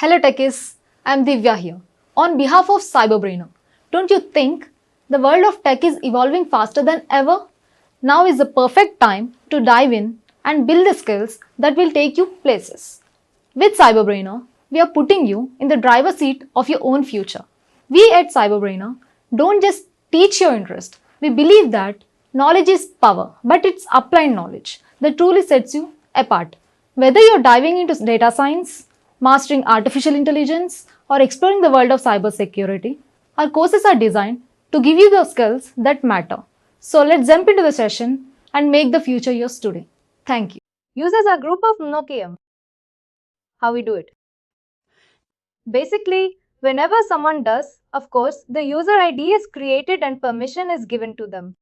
Hello techies, I'm Divya here. On behalf of CyberBrainer, don't you think the world of tech is evolving faster than ever? Now is the perfect time to dive in and build the skills that will take you places. With CyberBrainer, we are putting you in the driver's seat of your own future. We at CyberBrainer don't just teach your interest. We believe that knowledge is power, but it's applied knowledge that truly sets you apart. Whether you're diving into data science, mastering artificial intelligence, or exploring the world of cybersecurity, our courses are designed to give you the skills that matter. So let's jump into the session and make the future yours today. Thank you. Users are a group of Nokia. How we do it? Basically, whenever someone does, of course, the user ID is created and permission is given to them.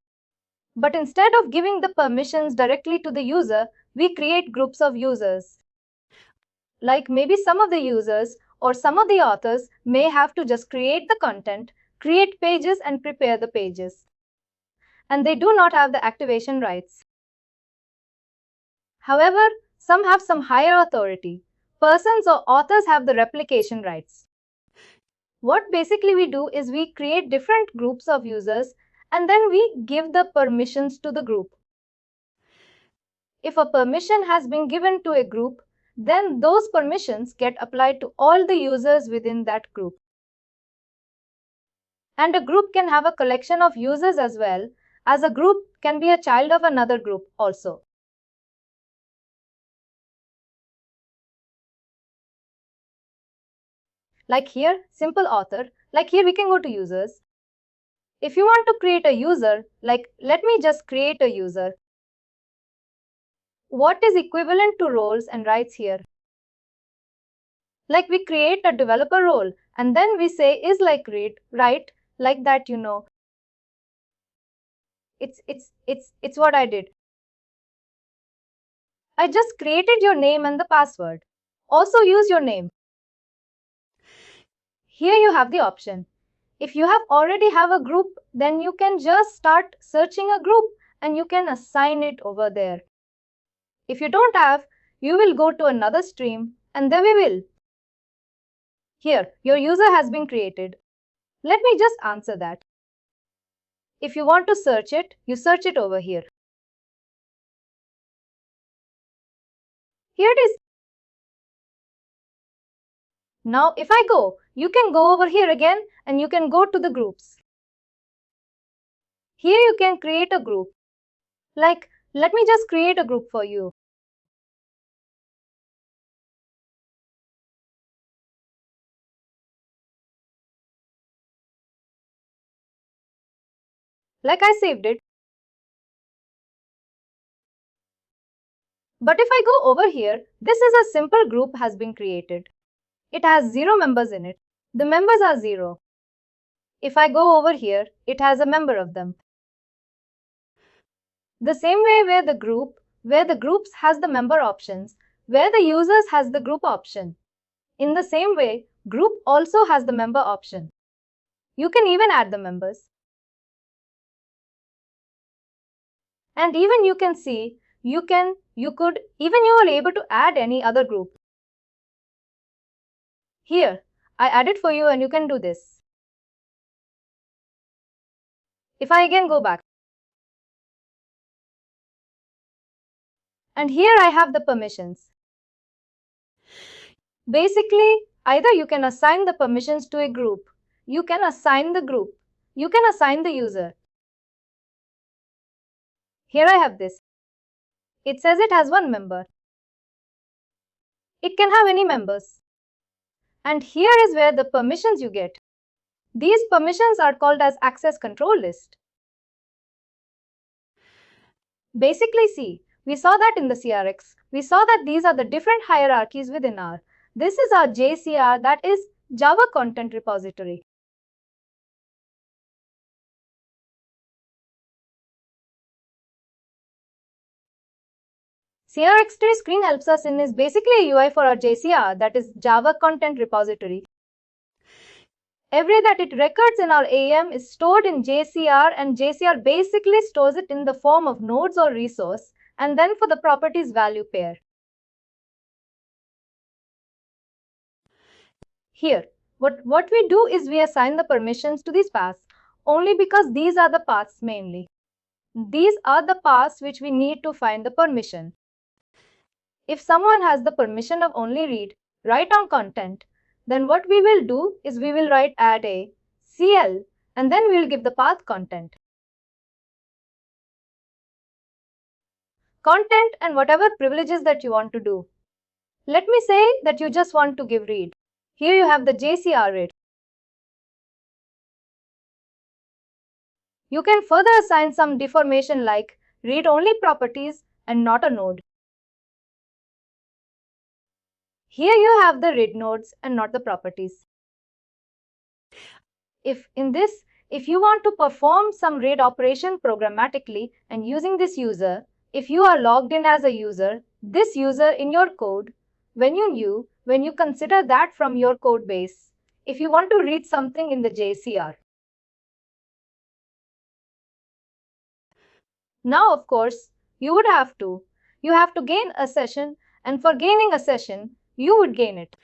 But instead of giving the permissions directly to the user, we create groups of users. Like maybe some of the users or some of the authors may have to just create the content, create pages and prepare the pages. And they do not have the activation rights. However, some have some higher authority. Persons or authors have the replication rights. What basically we do is we create different groups of users and then we give the permissions to the group. If a permission has been given to a group, then those permissions get applied to all the users within that group. And a group can have a collection of users as well, as a group can be a child of another group also. Like here, simple author, like here we can go to users. If you want to create a user, like let me just create a user. What is equivalent to roles and rights here? Like we create a developer role and then we say is like read, right? Like that, you know. It's what I did. I just created your name and the password. Also use your name. Here you have the option. If you already have a group, then you can just start searching a group and you can assign it over there. If you don't have, you will go to another stream and there we will. Here, your user has been created. Let me just answer that. If you want to search it, you search it over here. Here it is. Now if I go, you can go over here again and you can go to the groups. Here you can create a group. Like, let me just create a group for you. Like I saved it. But if I go over here, this is a simple group has been created. It has 0 members in it. The members are 0. If I go over here, it has a member of them. The same way where the groups has the member options, where the users has the group option. In the same way, group also has the member option. You can even add the members. And even you can see, you are able to add any other group. Here, I added for you and you can do this. If I again go back. And here I have the permissions. Basically, either you can assign the permissions to a group, you can assign the group, you can assign the user. Here I have this. It says it has 1 member. It can have any members. And here is where the permissions you get. These permissions are called as access control list. Basically, see, we saw that in the CRX. We saw that these are the different hierarchies within R. This is our JCR, that is Java Content Repository. CRX3 screen helps us in is basically a UI for our JCR, that is Java Content Repository. Every that it records in our AEM is stored in JCR and JCR basically stores it in the form of nodes or resource and then for the properties value pair. Here, what we do is we assign the permissions to these paths only because these are the paths mainly. These are the paths which we need to find the permission. If someone has the permission of only read, write on content, then what we will do is we will write add a CL and then we will give the path content. Content and whatever privileges that you want to do. Let me say that you just want to give read. Here you have the JCR read. You can further assign some deformation like read only properties and not a node. Here you have the read nodes and not the properties. If you want to perform some read operation programmatically and using this user, if you are logged in as a user, this user in your code, when you consider that from your code base, if you want to read something in the JCR. Now, of course, you have to gain a session, and for gaining a session, you would gain it.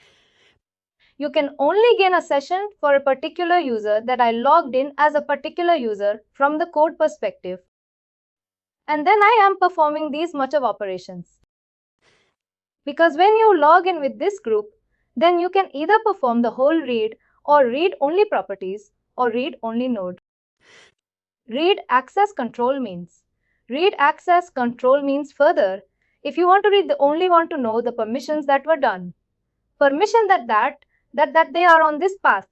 You can only gain a session for a particular user that I logged in as a particular user from the code perspective. And then I am performing these much of operations. Because when you log in with this group, then you can either perform the whole read or read only properties or read only node. Read access control means further, if you want to read, they only want to know the permissions that were done. Permission that they are on this path.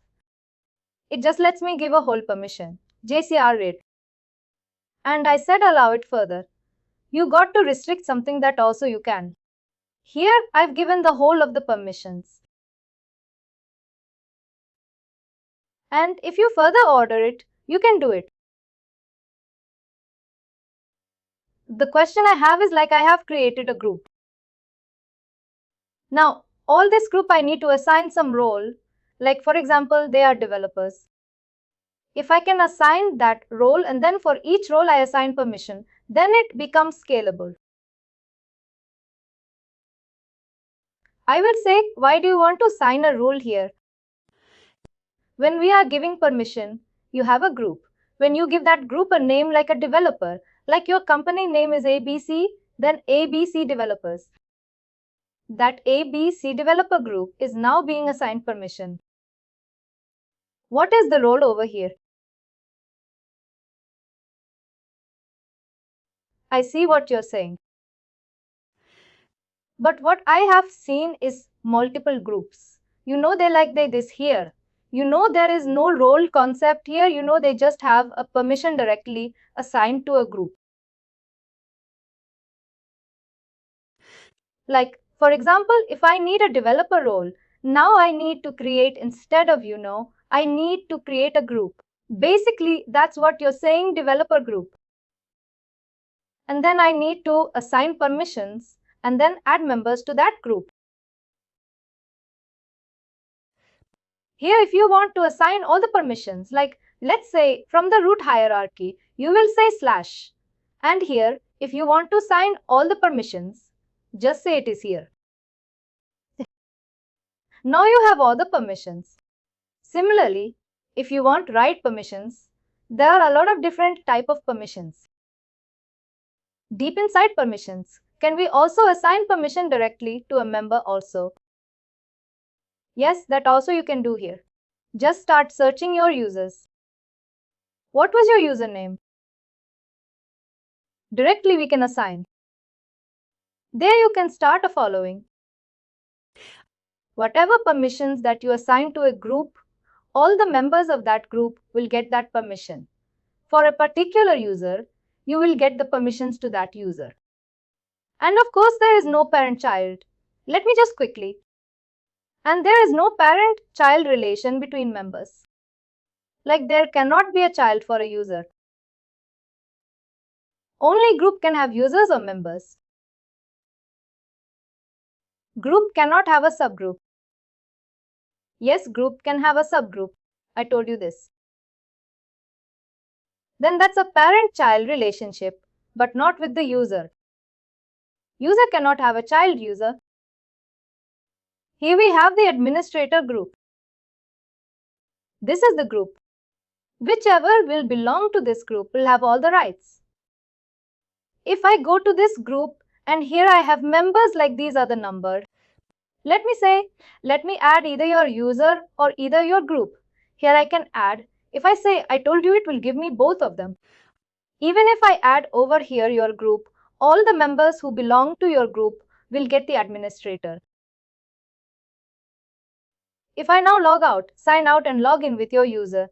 It just lets me give a whole permission, JCR read. And I said allow it further. You got to restrict something that also you can. Here I've given the whole of the permissions. And if you further order it, you can do it. The question I have is like I have created a group. Now, all this group I need to assign some role, like for example, they are developers. If I can assign that role and then for each role I assign permission, then it becomes scalable. I will say, why do you want to assign a role here? When we are giving permission, you have a group. When you give that group a name like a developer, like your company name is ABC, then ABC developers. That ABC developer group is now being assigned permission. What is the role over here? I see what you're saying. But what I have seen is multiple groups. This here. There is no role concept here. They just have a permission directly assigned to a group. Like, for example, if I need a developer role, now I need to create instead of, I need to create a group. Basically, that's what you're saying, developer group. And then I need to assign permissions and then add members to that group. Here, if you want to assign all the permissions, like let's say from the root hierarchy, you will say /. And here, if you want to assign all the permissions, just say it is here. Now you have all the permissions. Similarly, if you want write permissions, there are a lot of different type of permissions. Deep inside permissions, can we also assign permission directly to a member also? Yes, that also you can do here. Just start searching your users. What was your username? Directly we can assign. There you can start a following. Whatever permissions that you assign to a group, all the members of that group will get that permission. For a particular user, you will get the permissions to that user. And of course, there is no parent-child. Let me just quickly. And there is no parent-child relation between members. Like there cannot be a child for a user. Only group can have users or members. Group cannot have a subgroup. Yes, group can have a subgroup. I told you this. Then that's a parent-child relationship, but not with the user. User cannot have a child user. Here we have the administrator group. This is the group. Whichever will belong to this group will have all the rights. If I go to this group and here I have members like these are the numbered. Let me add either your user or either your group. Here I can add. If I say I told you, it will give me both of them. Even if I add over here your group, all the members who belong to your group will get the administrator. If I now log out, sign out and log in with your user.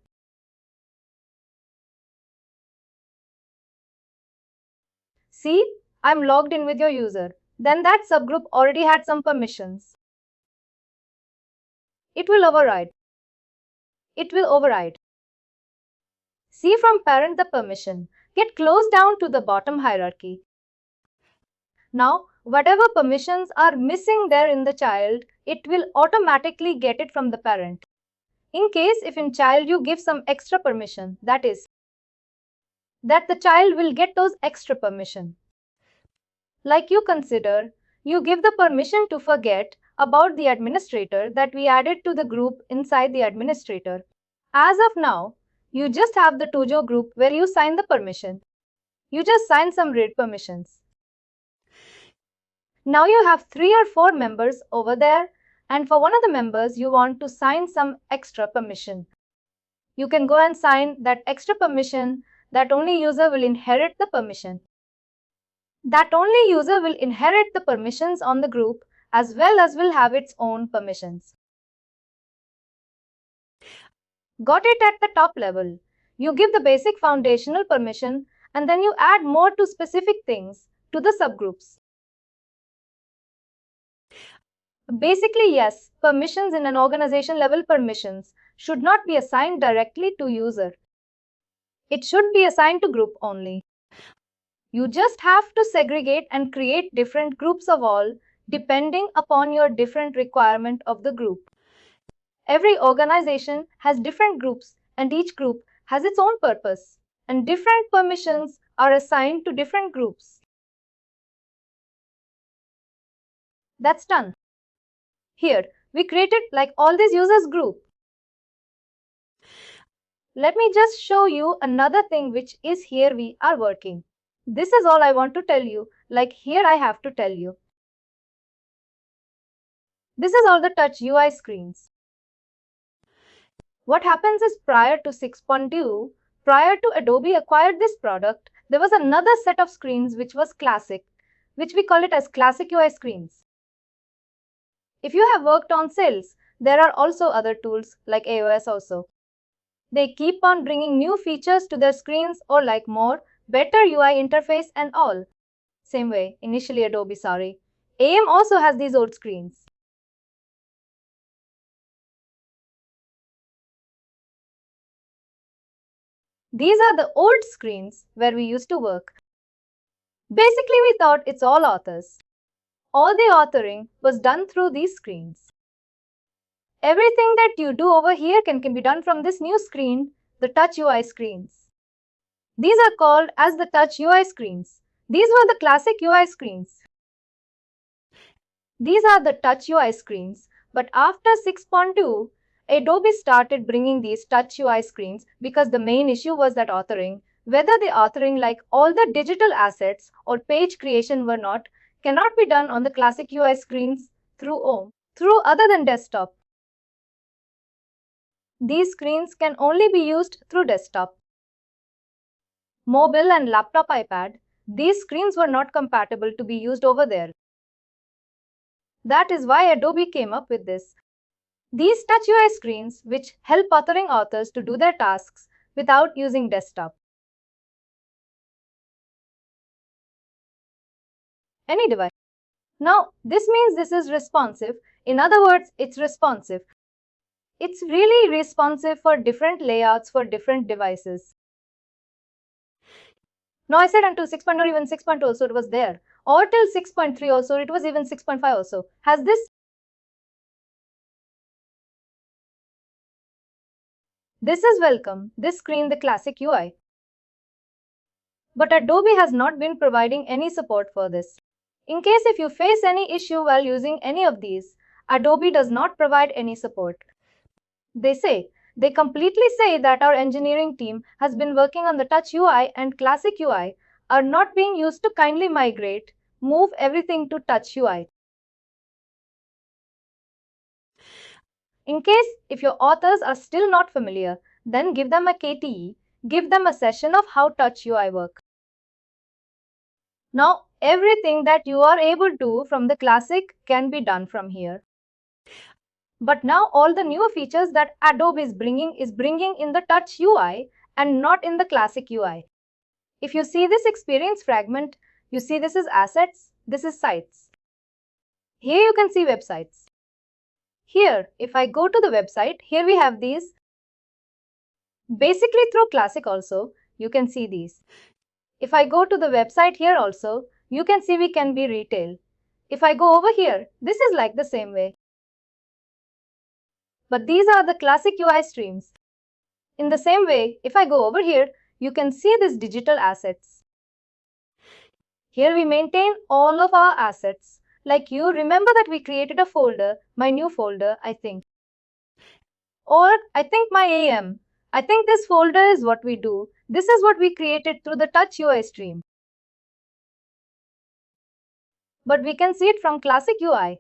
See, I'm logged in with your user. Then that subgroup already had some permissions. It will override. It will override. See from parent the permission. Get close down to the bottom hierarchy. Now, whatever permissions are missing there in the child, it will automatically get it from the parent. In case if in child you give some extra permission, that is, that the child will get those extra permission. Like you consider, you give the permission to forget about the administrator that we added to the group inside the administrator. As of now, you just have the Tojo group where you sign the permission. You just sign some read permissions. Now you have 3 or 4 members over there, and for one of the members you want to sign some extra permission. You can go and sign that extra permission that only user will inherit the permission. That only user will inherit the permissions on the group as well as will have its own permissions. Got it at the top level. You give the basic foundational permission and then you add more to specific things to the subgroups. Basically, yes, permissions in an organization level permissions should not be assigned directly to user. It should be assigned to group only. You just have to segregate and create different groups of all depending upon your different requirement of the group. Every organization has different groups and each group has its own purpose and different permissions are assigned to different groups. That's done. Here, we created like all these users group. Let me just show you another thing which is here we are working. This is all I want to tell you, like here I have to tell you. This is all the touch UI screens. What happens is prior to 6.2, prior to Adobe acquired this product, there was another set of screens which was classic, which we call it as classic UI screens. If you have worked on sales, there are also other tools like AOS also. They keep on bringing new features to their screens or like more, better UI interface and all. Same way, initially Adobe, AEM also has these old screens. These are the old screens where we used to work. Basically, we thought it's all authors. All the authoring was done through these screens. Everything that you do over here can be done from this new screen, the Touch UI screens. These are called as the Touch UI screens. These were the classic UI screens. These are the Touch UI screens, but after 6.2, Adobe started bringing these Touch UI screens because the main issue was that authoring, whether the authoring like all the digital assets or page creation were not, cannot be done on the classic UI screens through other than desktop. These screens can only be used through desktop. Mobile and laptop iPad, these screens were not compatible to be used over there. That is why Adobe came up with this. These Touch UI screens which help authoring authors to do their tasks without using desktop. Any device. Now, this means this is responsive. In other words, it's responsive. It's really responsive for different layouts for different devices. Now I said until 6.0 or even 6.2 also it was there. Or till 6.3 also, it was even 6.5 also. Has this? This is welcome, this screen the classic UI. But Adobe has not been providing any support for this. In case if you face any issue while using any of these, Adobe does not provide any support. They say They completely say that our engineering team has been working on the Touch UI and Classic UI are not being used to kindly move everything to Touch UI. In case if your authors are still not familiar, then give them a KTE, give them a session of how Touch UI works. Now, everything that you are able to do from the Classic can be done from here. But now all the newer features that Adobe is bringing in the Touch UI and not in the Classic UI. If you see this experience fragment, you see this is assets, this is sites. Here you can see websites. Here, if I go to the website, here we have these. Basically through Classic also, you can see these. If I go to the website here also, you can see we can be retail. If I go over here, this is like the same way. But these are the Classic UI streams. In the same way, if I go over here, you can see this digital assets. Here we maintain all of our assets. Like you remember that we created a folder, my new folder, I think. Or I think my AEM. I think this folder is what we do. This is what we created through the Touch UI stream. But we can see it from Classic UI.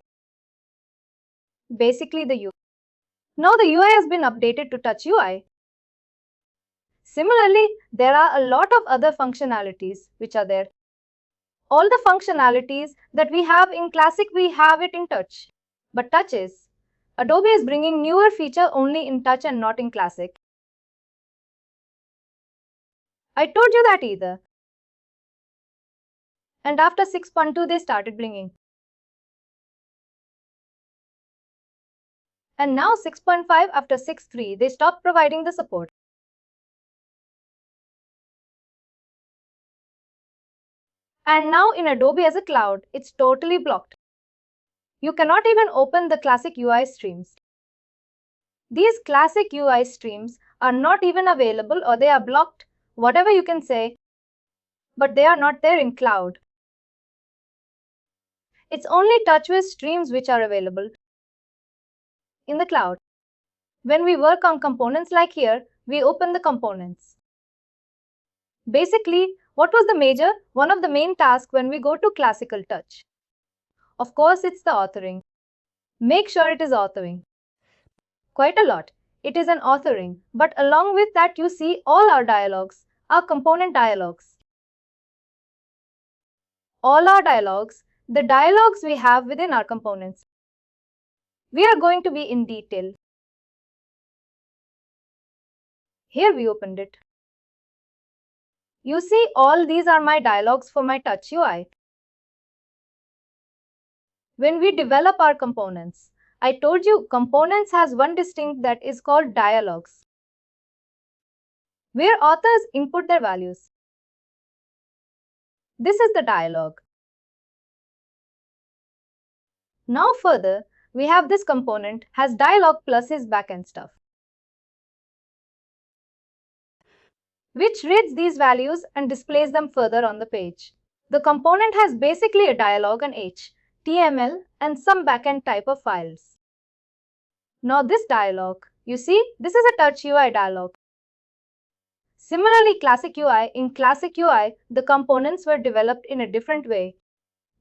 Basically the UI. Now the UI has been updated to Touch UI. Similarly, there are a lot of other functionalities which are there. All the functionalities that we have in Classic, we have it in Touch. But Adobe is bringing newer feature only in Touch and not in Classic. I told you that either. And after 6.2 they started bringing. And now 6.5 after 6.3 they stopped providing the support. And now in Adobe as a cloud, it's totally blocked. You cannot even open the Classic UI streams. These Classic UI streams are not even available or they are blocked, whatever you can say, but they are not there in cloud. It's only TouchWiz streams which are available in the cloud. When we work on components like here, we open the components. Basically, what was one of the main tasks when we go to Classical Touch? Of course, it's the authoring. Make sure it is authoring. Quite a lot. It is an authoring, but along with that you see all our dialogues, our component dialogues. All our dialogues, the dialogues we have within our components. We are going to be in detail. Here we opened it. You see all these are my dialogues for my Touch UI. When we develop our components, I told you components has one distinct that is called dialogues, where authors input their values. This is the dialogue. Now further, we have this component has dialogue plus his backend stuff, which reads these values and displays them further on the page. The component has basically a dialogue and HTML and some backend type of files. Now this dialogue, you see, this is a Touch UI dialogue. Similarly, in Classic UI, the components were developed in a different way.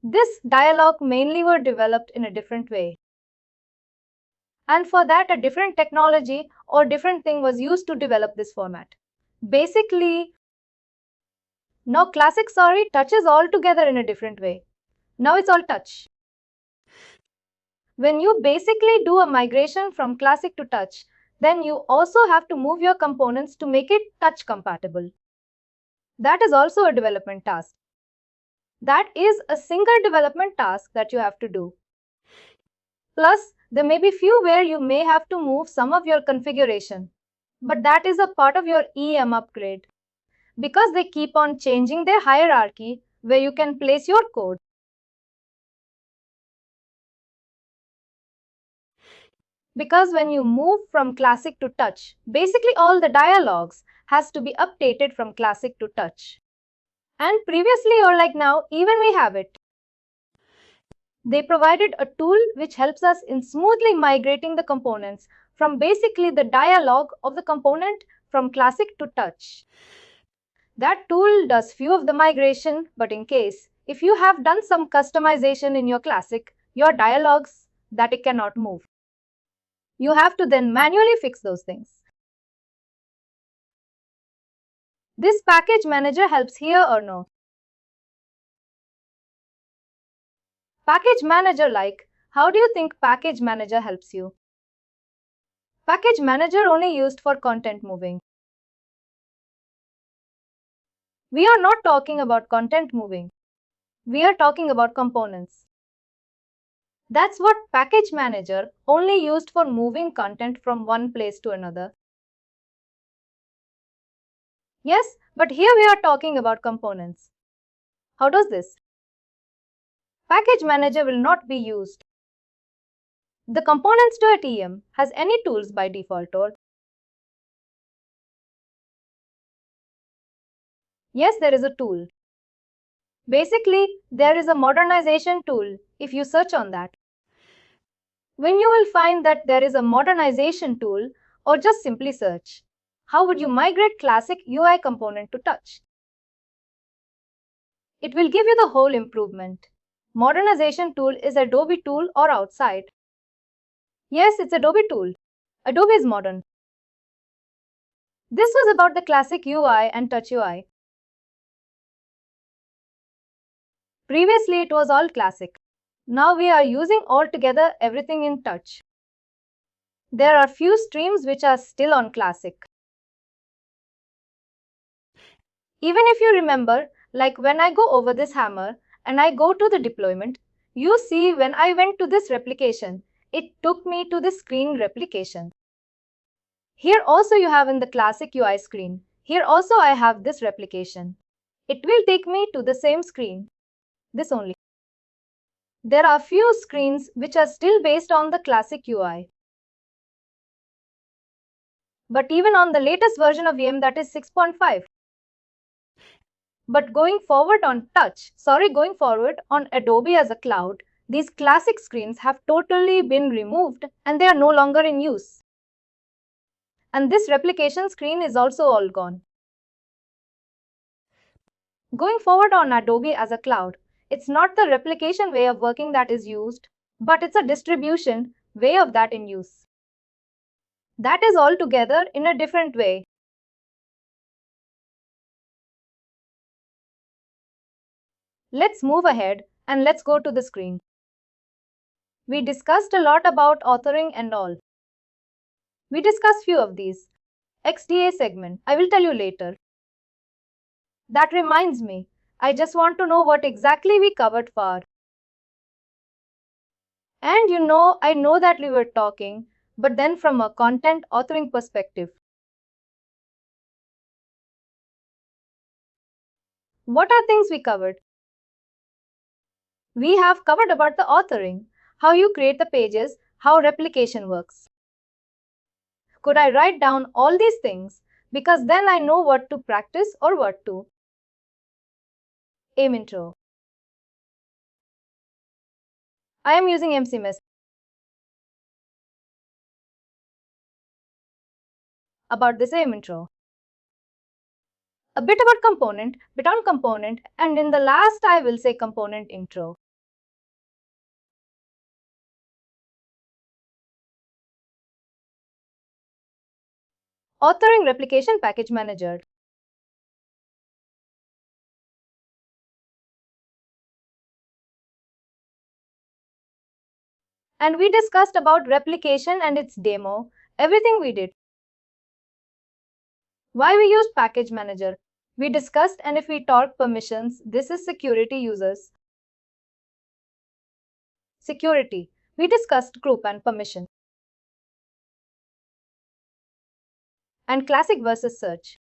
This dialogue mainly were developed in a different way. And for that, a different technology or different thing was used to develop this format. Basically, now Touch is all together in a different way. Now it's all Touch. When you basically do a migration from Classic to Touch, then you also have to move your components to make it Touch compatible. That is also a development task. That is a single development task that you have to do. Plus, there may be few where you may have to move some of your configuration. But that is a part of your AEM upgrade. Because they keep on changing their hierarchy where you can place your code. Because when you move from Classic to Touch, basically all the dialogues has to be updated from Classic to Touch. And previously or like now, even we have it. They provided a tool which helps us in smoothly migrating the components from basically the dialog of the component from classic to touch. That tool does few of the migration, but in case, if you have done some customization in your classic, your dialogs that it cannot move, you have to then manually fix those things. This package manager helps here or no? Package manager like, how do you think package manager helps you? Package manager only used for content moving. We are not talking about content moving. We are talking about components. That's what package manager only used for moving content from one place to another. Yes, but here we are talking about components. How does this? Package manager will not be used. The components.em has any tools by default or? Yes, there is a tool. Basically, there is a modernization tool if you search on that. When you will find that there is a modernization tool or just simply search, how would you migrate classic UI component to touch? It will give you the whole improvement. Modernization tool is Adobe tool or outside. Yes, it's Adobe tool. Adobe is modern. This was about the classic UI and touch UI. Previously it was all classic. Now we are using altogether everything in touch. There are few streams which are still on classic. Even if you remember, like when I go over this hammer and I go to the deployment, you see when I went to this replication, it took me to the screen replication. Here also you have in the classic UI screen. Here also I have this replication. It will take me to the same screen. This only. There are few screens which are still based on the classic UI. But even on the latest version of EM, that is 6.5. But going forward on Adobe as a cloud, these classic screens have totally been removed and they are no longer in use. And this replication screen is also all gone. Going forward on Adobe as a cloud, it's not the replication way of working that is used, but it's a distribution way of that in use. That is altogether in a different way. Let's move ahead and let's go to the screen. We discussed a lot about authoring and all. We discussed few of these. XDA segment, I will tell you later. That reminds me, I just want to know what exactly we covered far. And I know that we were talking, but then from a content authoring perspective. What are things we covered? We have covered about the authoring, how you create the pages, how replication works. Could I write down all these things? Because then I know what to practice or what to. AIM intro. I am using MCMS. About this AIM intro. A bit about component, bit on component, and in the last I will say component intro. Authoring replication package manager. And we discussed about replication and its demo, everything we did. Why we used package manager. We discussed, and if we talk permissions, this is security users. Security. We discussed group and permission. And classic versus search.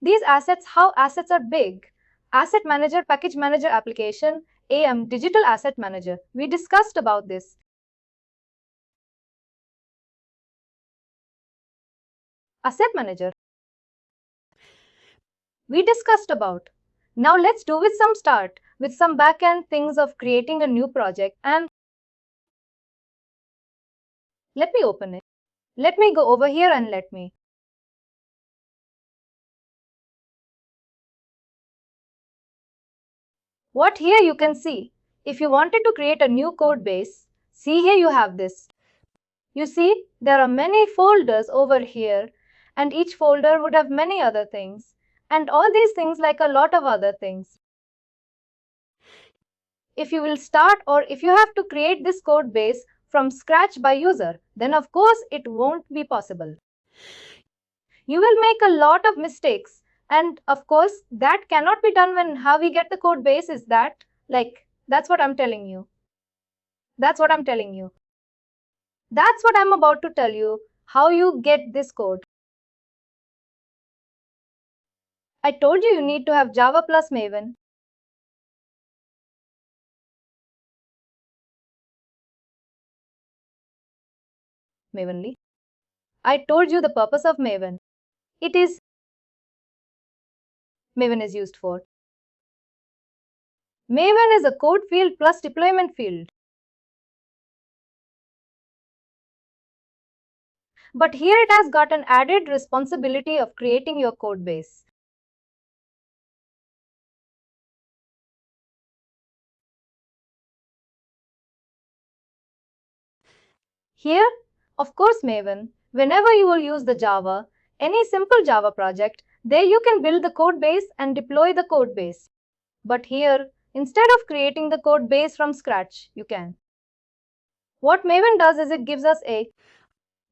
These assets, how assets are big. Asset manager, package manager application, AM, digital asset manager. We discussed about this. Asset manager. We discussed about. Now let's do with some start. with some back-end things of creating a new project, and let me open it. Let me go over here and what here you can see. If you wanted to create a new code base, see here you have this. You see, there are many folders over here, and each folder would have many other things, and all these things like a lot of other things. If you will start or if you have to create this code base from scratch by user, then of course it won't be possible. You will make a lot of mistakes, and of course that cannot be done. When how we get the code base is that, that's what I'm telling you. That's what I'm telling you. That's what I'm about to tell you, how you get this code. I told you need to have Java plus Maven. Mavenly. I told you the purpose of Maven. It is Maven is used for. Maven is a code field plus deployment field. But here it has got an added responsibility of creating your code base. Here, of course, Maven, whenever you will use the Java, any simple Java project, there you can build the code base and deploy the code base. But here, instead of creating the code base from scratch, you can. What Maven does is it gives us a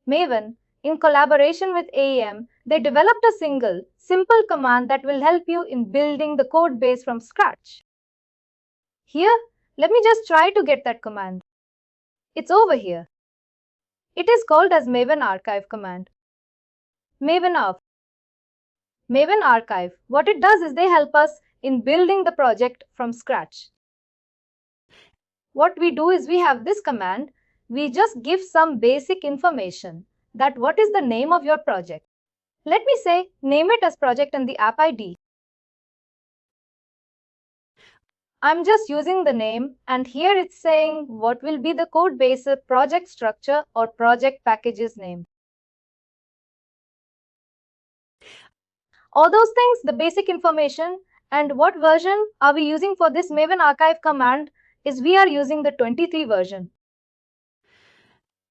Maven, in collaboration with AEM, they developed a single, simple command that will help you in building the code base from scratch. Here, let me just try to get that command. It's over here. It is called as Maven Archive command. Maven Archive. What it does is they help us in building the project from scratch. What we do is we have this command. We just give some basic information that what is the name of your project. Let me say, name it as project and the app ID. I'm just using the name, and here it's saying what will be the code base, project structure or project packages name. All those things, the basic information, and what version are we using for this Maven archive command is we are using the 23 version.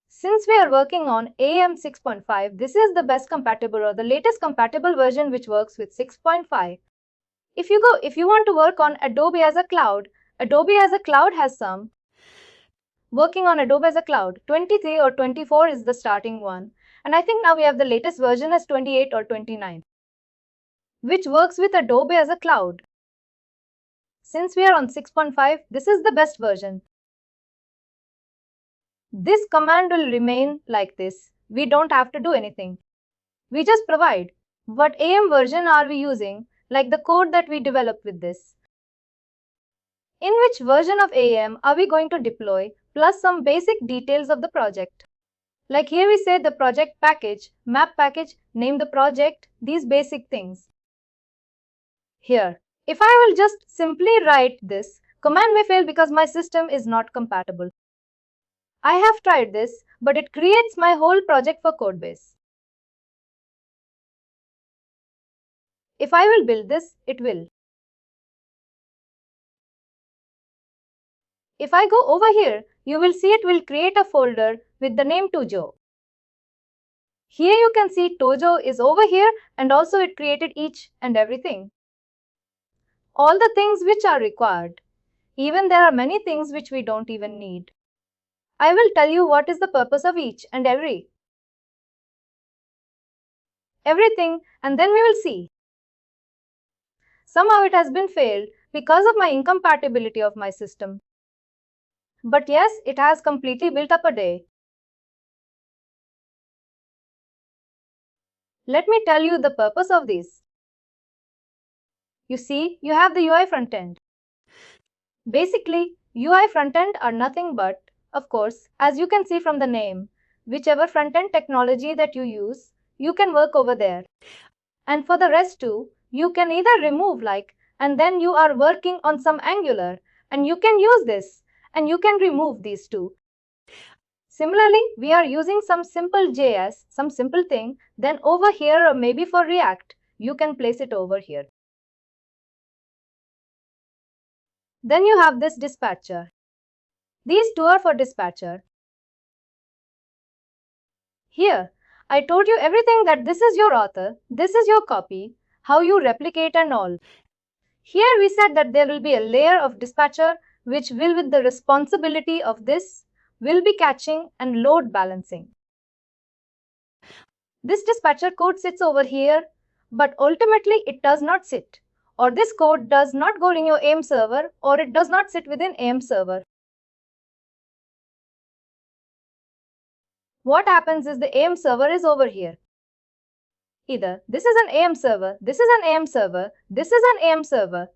Since we are working on AEM 6.5, this is the best compatible or the latest compatible version which works with 6.5. If you want to work on Adobe as a cloud has some. Working on Adobe as a cloud, 23 or 24 is the starting one. And I think now we have the latest version as 28 or 29, which works with Adobe as a cloud. Since we are on 6.5, this is the best version. This command will remain like this. We don't have to do anything. We just provide. What AEM version are we using? Like the code that we developed with this. In which version of AEM are we going to deploy, plus some basic details of the project. Like here we say the project package, map package, name the project, these basic things. Here, if I will just simply write this, command may fail because my system is not compatible. I have tried this, but it creates my whole project for codebase. If I will build this, it will. If I go over here, you will see it will create a folder with the name Tojo. Here you can see Tojo is over here, and also it created each and everything. All the things which are required. Even there are many things which we don't even need. I will tell you what is the purpose of each and everything, and then we will see. Somehow it has been failed because of my incompatibility of my system. But yes, it has completely built up a day. Let me tell you the purpose of this. You see, you have the UI frontend. Basically, UI frontend are nothing but, of course, as you can see from the name, whichever frontend technology that you use, you can work over there. And for the rest too, you can either remove and then you are working on some Angular, and you can use this, and you can remove these two. Similarly, we are using some simple JS, some simple thing, then over here or maybe for React, you can place it over here. Then you have this dispatcher. These two are for dispatcher. Here, I told you everything that this is your author, this is your copy, how you replicate and all. Here we said that there will be a layer of dispatcher which will with the responsibility of this will be catching and load balancing. This dispatcher code sits over here, but ultimately it does not sit. Or this code does not go in your AEM server, or it does not sit within AEM server. What happens is the AEM server is over here. Either this is an AEM server, this is an AEM server, this is an AEM server.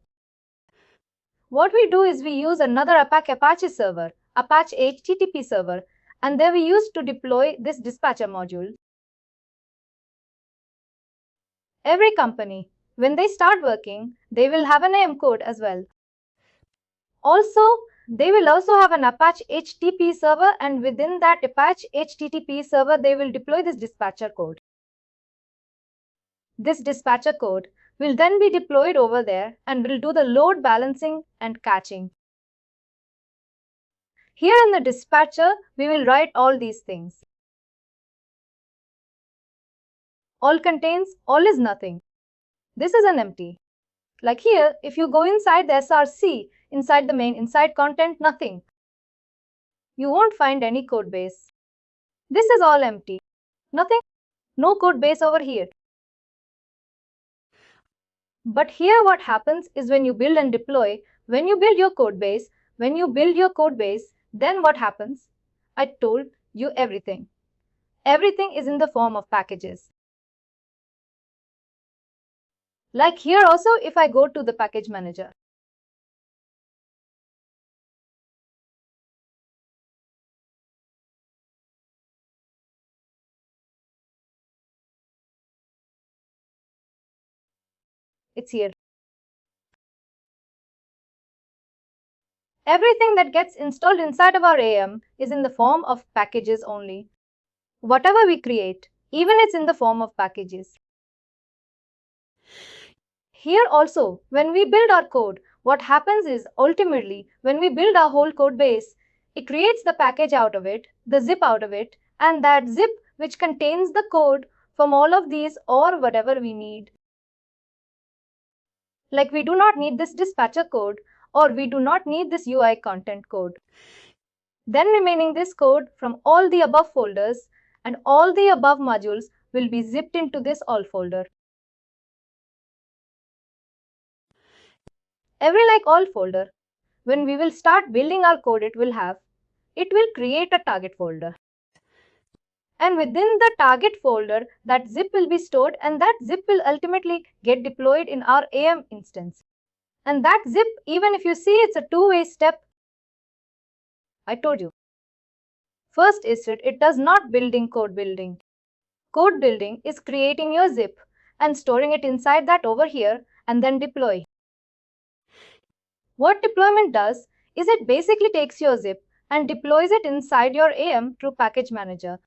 What we do is we use another Apache server, Apache HTTP server, and then we use to deploy this dispatcher module. Every company, when they start working, they will have an AEM code as well. Also, they will also have an Apache HTTP server, and within that Apache HTTP server, they will deploy this dispatcher code. This dispatcher code will then be deployed over there and will do the load balancing and catching. Here in the dispatcher, we will write all these things. All contains, all is nothing. This is an empty. Like here, if you go inside the src, inside the main, inside content, nothing. You won't find any code base. This is all empty. Nothing. No code base over here. But here what happens is when you build and deploy, when you build your code base, then what happens? I told you everything. Everything is in the form of packages. Like here also, if I go to the package manager, it's here. Everything that gets installed inside of our AEM is in the form of packages only. Whatever we create, even it's in the form of packages. Here also, when we build our code, what happens is ultimately, when we build our whole code base, it creates the package out of it, the zip out of it, and that zip which contains the code from all of these or whatever we need. Like we do not need this dispatcher code, or we do not need this UI content code. Then remaining this code from all the above folders and all the above modules will be zipped into this all folder. Every like all folder, when we will start building our code, it will create a target folder. And within the target folder, that zip will be stored, and that zip will ultimately get deployed in our AEM instance. And that zip, even if you see, it's a two-way step. I told you. First is it does not building code building. Code building is creating your zip and storing it inside that over here and then deploy. What deployment does is it basically takes your zip and deploys it inside your AEM through package manager.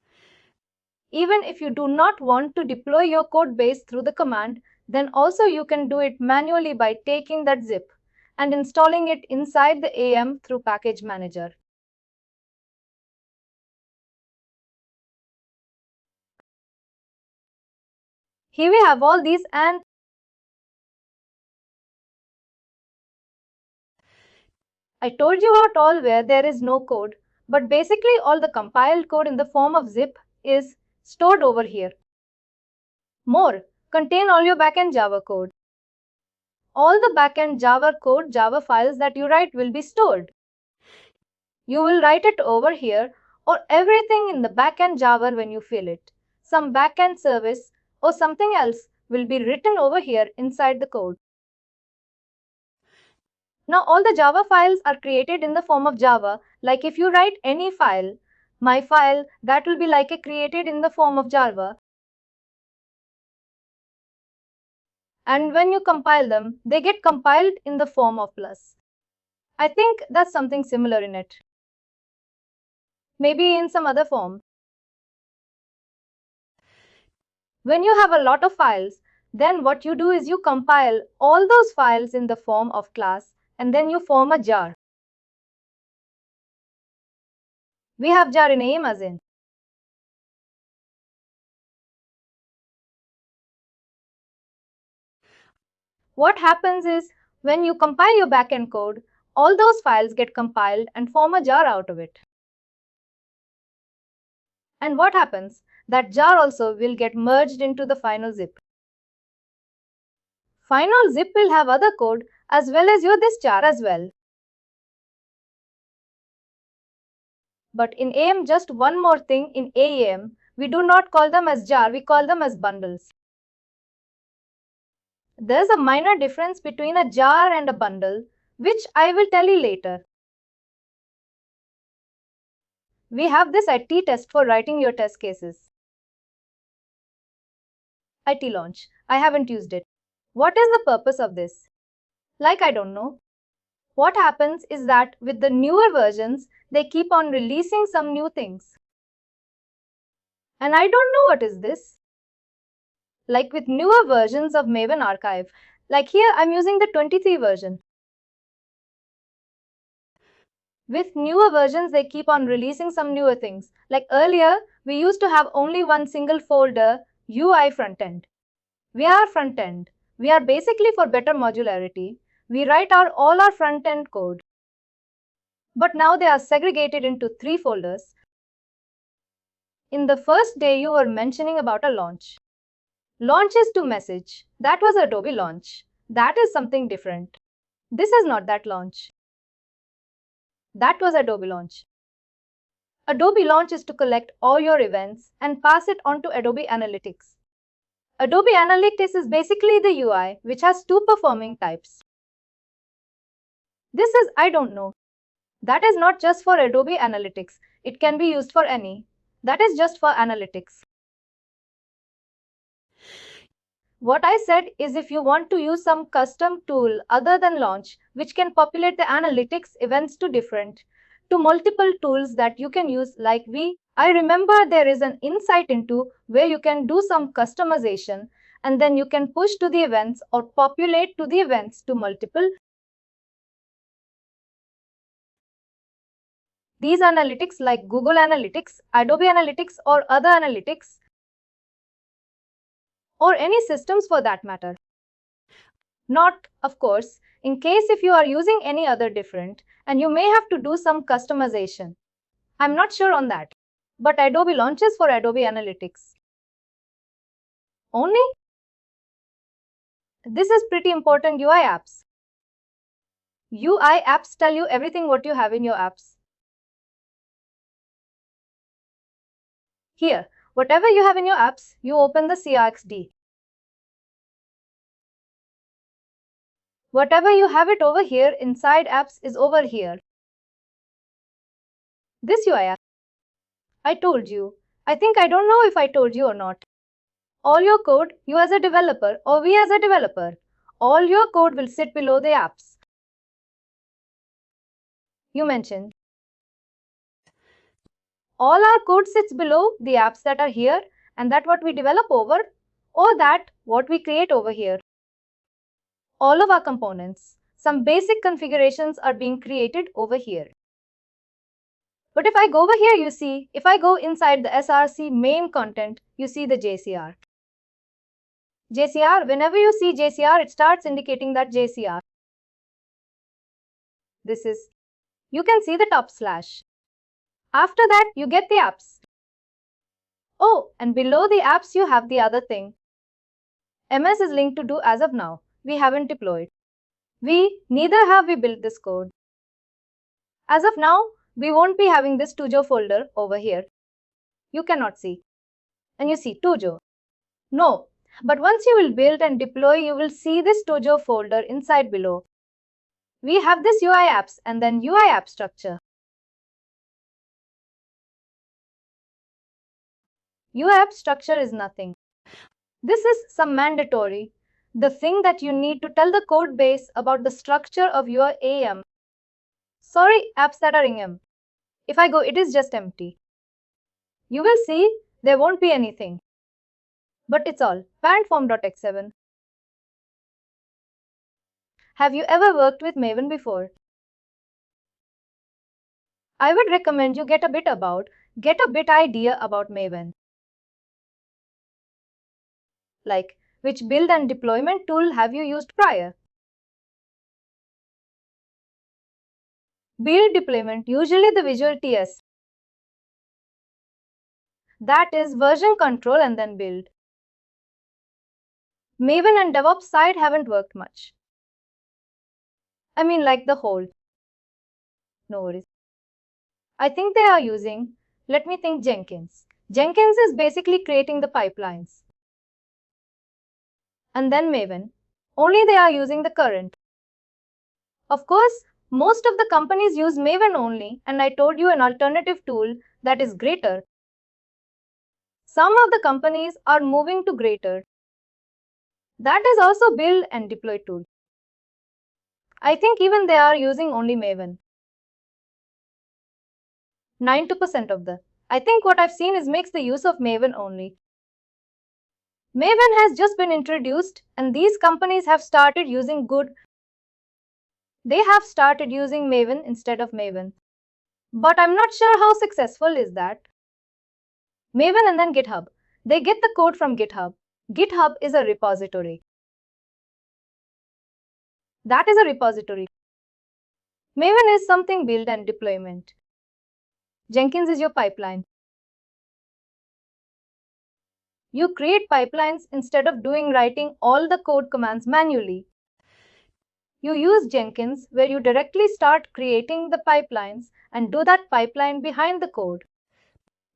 Even if you do not want to deploy your code base through the command, then also you can do it manually by taking that zip and installing it inside the AEM through package manager. Here we have all these, and I told you about all where there is no code, but basically all the compiled code in the form of zip is stored over here. More, contain all your backend Java code. All the backend Java code, Java files that you write will be stored. You will write it over here, or everything in the backend Java when you fill it. Some backend service or something else will be written over here inside the code. Now all the Java files are created in the form of Java. Like if you write any file, my file, that will be like created in the form of Java. And when you compile them, they get compiled in the form of plus. I think that's something similar in it. Maybe in some other form. When you have a lot of files, then what you do is you compile all those files in the form of class and then you form a jar. We have jar in AEM as in. What happens is when you compile your backend code, all those files get compiled and form a jar out of it. And what happens? That jar also will get merged into the final zip. Final zip will have other code as well as your this jar as well. But in AEM, just one more thing in AEM, we do not call them as jar, we call them as bundles. There's a minor difference between a jar and a bundle, which I will tell you later. We have this IT test for writing your test cases. IT launch. I haven't used it. What is the purpose of this? Like, I don't know. What happens is that with the newer versions, they keep on releasing some new things. And I don't know what is this. Like with newer versions of Maven Archive. Like here, I'm using the 23 version. With newer versions, they keep on releasing some newer things. Like earlier, we used to have only one single folder, UI frontend. We are frontend. We are basically for better modularity. We write all our frontend code. But now they are segregated into 3 folders. In the first day, you were mentioning about a launch. Launch is to message. That was Adobe launch. That is something different. This is not that launch. That was Adobe launch. Adobe launch is to collect all your events and pass it on to Adobe Analytics. Adobe Analytics is basically the UI which has 2 performing types. This is I don't know. That is not just for Adobe Analytics. It can be used for any. That is just for analytics. What I said is if you want to use some custom tool other than launch, which can populate the analytics events to multiple tools that you can use like I remember there is an insight into where you can do some customization and then you can push to the events or populate to the events to multiple. These analytics like Google Analytics, Adobe Analytics or other analytics or any systems for that matter. Not, of course, in case if you are using any other different and you may have to do some customization. I'm not sure on that. But Adobe launches for Adobe Analytics. Only? This is pretty important UI apps. UI apps tell you everything what you have in your apps. Here, whatever you have in your apps, you open the CRXD. Whatever you have it over here inside apps is over here. This UI app. I told you. I think I don't know if I told you or not. All your code, you as a developer or we as a developer, all your code will sit below the apps. You mentioned. All our code sits below the apps that are here and that what we develop over or that what we create over here. All of our components, some basic configurations are being created over here. But if I go over here, you see, if I go inside the SRC main content, you see the JCR. JCR, whenever you see JCR, it starts indicating that JCR. This is, you can see the top slash. After that, you get the apps. Oh, and below the apps, you have the other thing. MS is linked to do as of now. We haven't deployed. Neither have we built this code. As of now, we won't be having this Tujo folder over here. You cannot see. And you see Tujo. No, but once you will build and deploy, you will see this Tujo folder inside below. We have this UI apps and then UI app structure. UI app structure is nothing. This is some mandatory. The thing that you need to tell the code base about the structure of your AEM. Sorry, apps that are AEM. If I go, it is just empty. You will see there won't be anything. But it's all parent form.x7. Have you ever worked with Maven before? I would recommend you get a bit idea about Maven. Like, which build and deployment tool have you used prior? Build deployment, usually the Visual TS. That is version control and then build. Maven and DevOps side haven't worked much. I mean like the whole. No worries. I think they are using, let me think, Jenkins. Jenkins is basically creating the pipelines. And then Maven. Only they are using the current. Of course, most of the companies use Maven only, and I told you an alternative tool that is Greater. Some of the companies are moving to Greater. That is also build and deploy tool. I think even they are using only Maven. 90% of the. I think what I've seen is makes the use of Maven only. Maven has just been introduced and these companies have started using They have started using Maven instead of Maven. But I'm not sure how successful is that. Maven and then GitHub. They get the code from GitHub. GitHub is a repository. That is a repository. Maven is something build and deployment. Jenkins is your pipeline. You create pipelines instead of writing all the code commands manually. You use Jenkins where you directly start creating the pipelines and do that pipeline behind the code.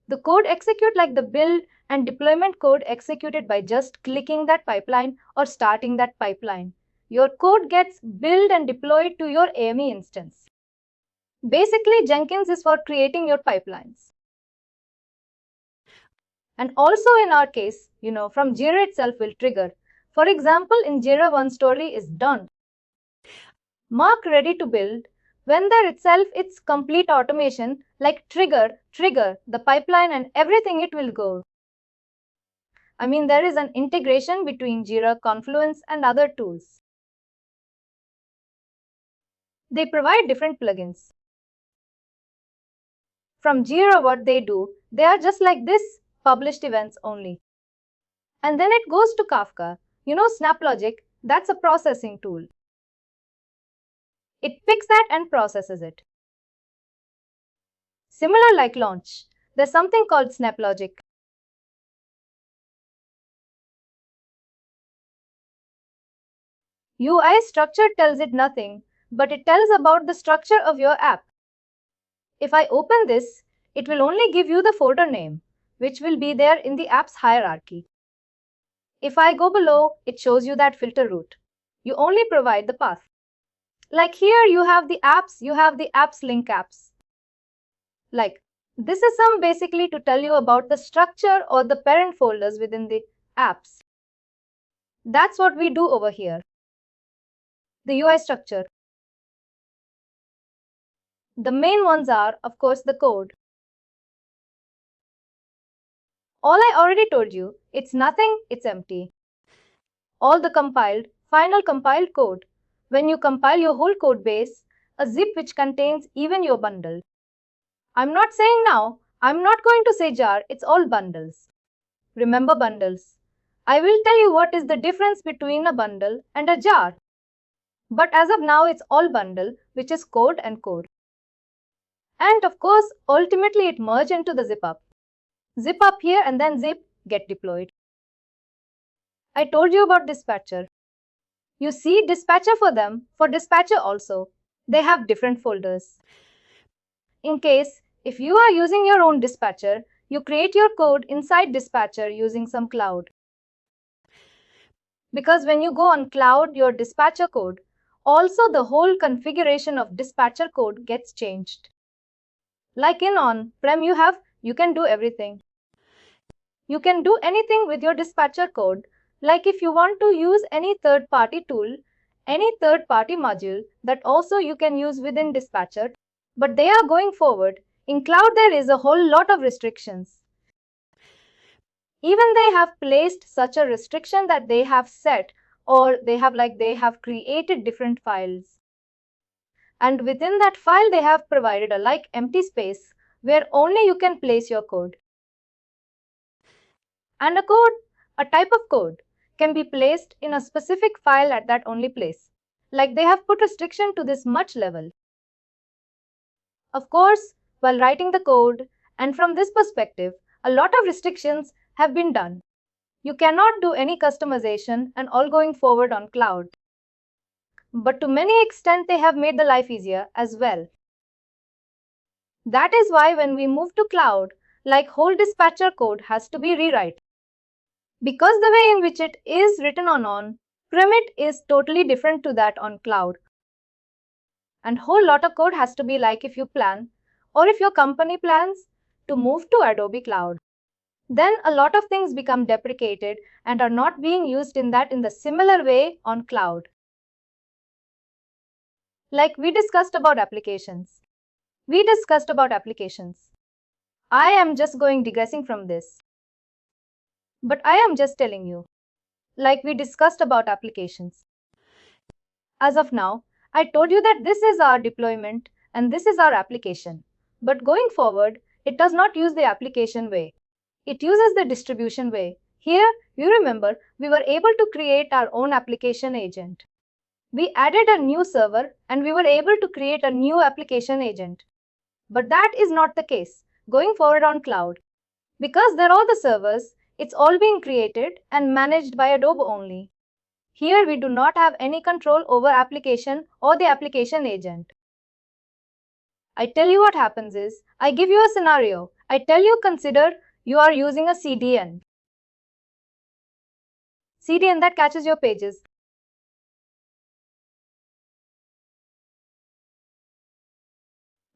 The code execute like the build and deployment code executed by just clicking that pipeline or starting that pipeline. Your code gets built and deployed to your AME instance. Basically, Jenkins is for creating your pipelines. And also in our case, from Jira itself will trigger. For example, in Jira, one story is done. Mark ready to build. When there itself, it's complete automation like trigger the pipeline and everything it will go. I mean, there is an integration between Jira, Confluence and other tools. They provide different plugins. From Jira, what they do, they are just like this, published events only. And then it goes to Kafka. SnapLogic, that's a processing tool. It picks that and processes it. Similar like Launch, there's something called SnapLogic. UI structure tells it nothing, but it tells about the structure of your app. If I open this, it will only give you the folder name, which will be there in the app's hierarchy. If I go below, it shows you that filter route. You only provide the path. Like here, you have the apps link apps. Like, this is some basically to tell you about the structure or the parent folders within the apps. That's what we do over here. The UI structure. The main ones are, of course, the code. All I already told you, it's nothing, it's empty. All the final compiled code. When you compile your whole code base, a zip which contains even your bundle. I'm not saying now, I'm not going to say jar, it's all bundles. Remember bundles. I will tell you what is the difference between a bundle and a jar. But as of now, it's all bundle, which is code and code. And of course, ultimately it merged into the zip up. Zip up here and then zip, get deployed. I told you about dispatcher. You see dispatcher for dispatcher also. They have different folders. In case, if you are using your own dispatcher, you create your code inside dispatcher using some cloud. Because when you go on cloud, your dispatcher code, also the whole configuration of dispatcher code gets changed. Like in on-prem you can do everything. You can do anything with your dispatcher code, Like if you want to use any third-party tool, any third-party module that also you can use within Dispatcher, but they are going forward. In cloud, there is a whole lot of restrictions. Even they have placed such a restriction that they have set, or they have created different files. And within that file, they have provided a empty space where only you can place your code. And a type of code, can be placed in a specific file at that only place. Like they have put restriction to this much level. Of course, while writing the code, and from this perspective, a lot of restrictions have been done. You cannot do any customization and all going forward on cloud. But to many extent, they have made the life easier as well. That is why when we move to cloud, like whole dispatcher code has to be rewrite. Because the way in which it is written on on-premise is totally different to that on cloud. And whole lot of code has to be like if you plan, or if your company plans, to move to Adobe Cloud. Then a lot of things become deprecated and are not being used in the similar way on cloud. Like we discussed about applications. I am just going digressing from this. But I am just telling you. Like we discussed about applications. As of now, I told you that this is our deployment and this is our application. But going forward, it does not use the application way. It uses the distribution way. Here, you remember, we were able to create our own application agent. We added a new server and we were able to create a new application agent. But that is not the case going forward on cloud. Because there are the servers, it's all being created and managed by Adobe only. Here we do not have any control over application or the application agent. I tell you what happens is, I give you a scenario. I tell you consider you are using a CDN. CDN that catches your pages.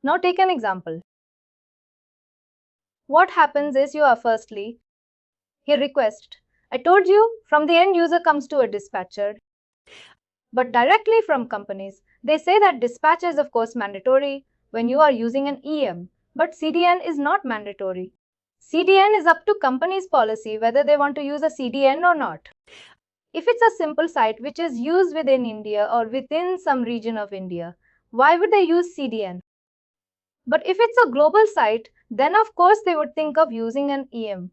Now take an example. What happens is you are firstly, here request. I told you from the end user comes to a dispatcher. But directly from companies, they say that dispatch is of course mandatory when you are using an EM, but CDN is not mandatory. CDN is up to company's policy whether they want to use a CDN or not. If it's a simple site which is used within India or within some region of India, why would they use CDN? But if it's a global site, then of course they would think of using an EM.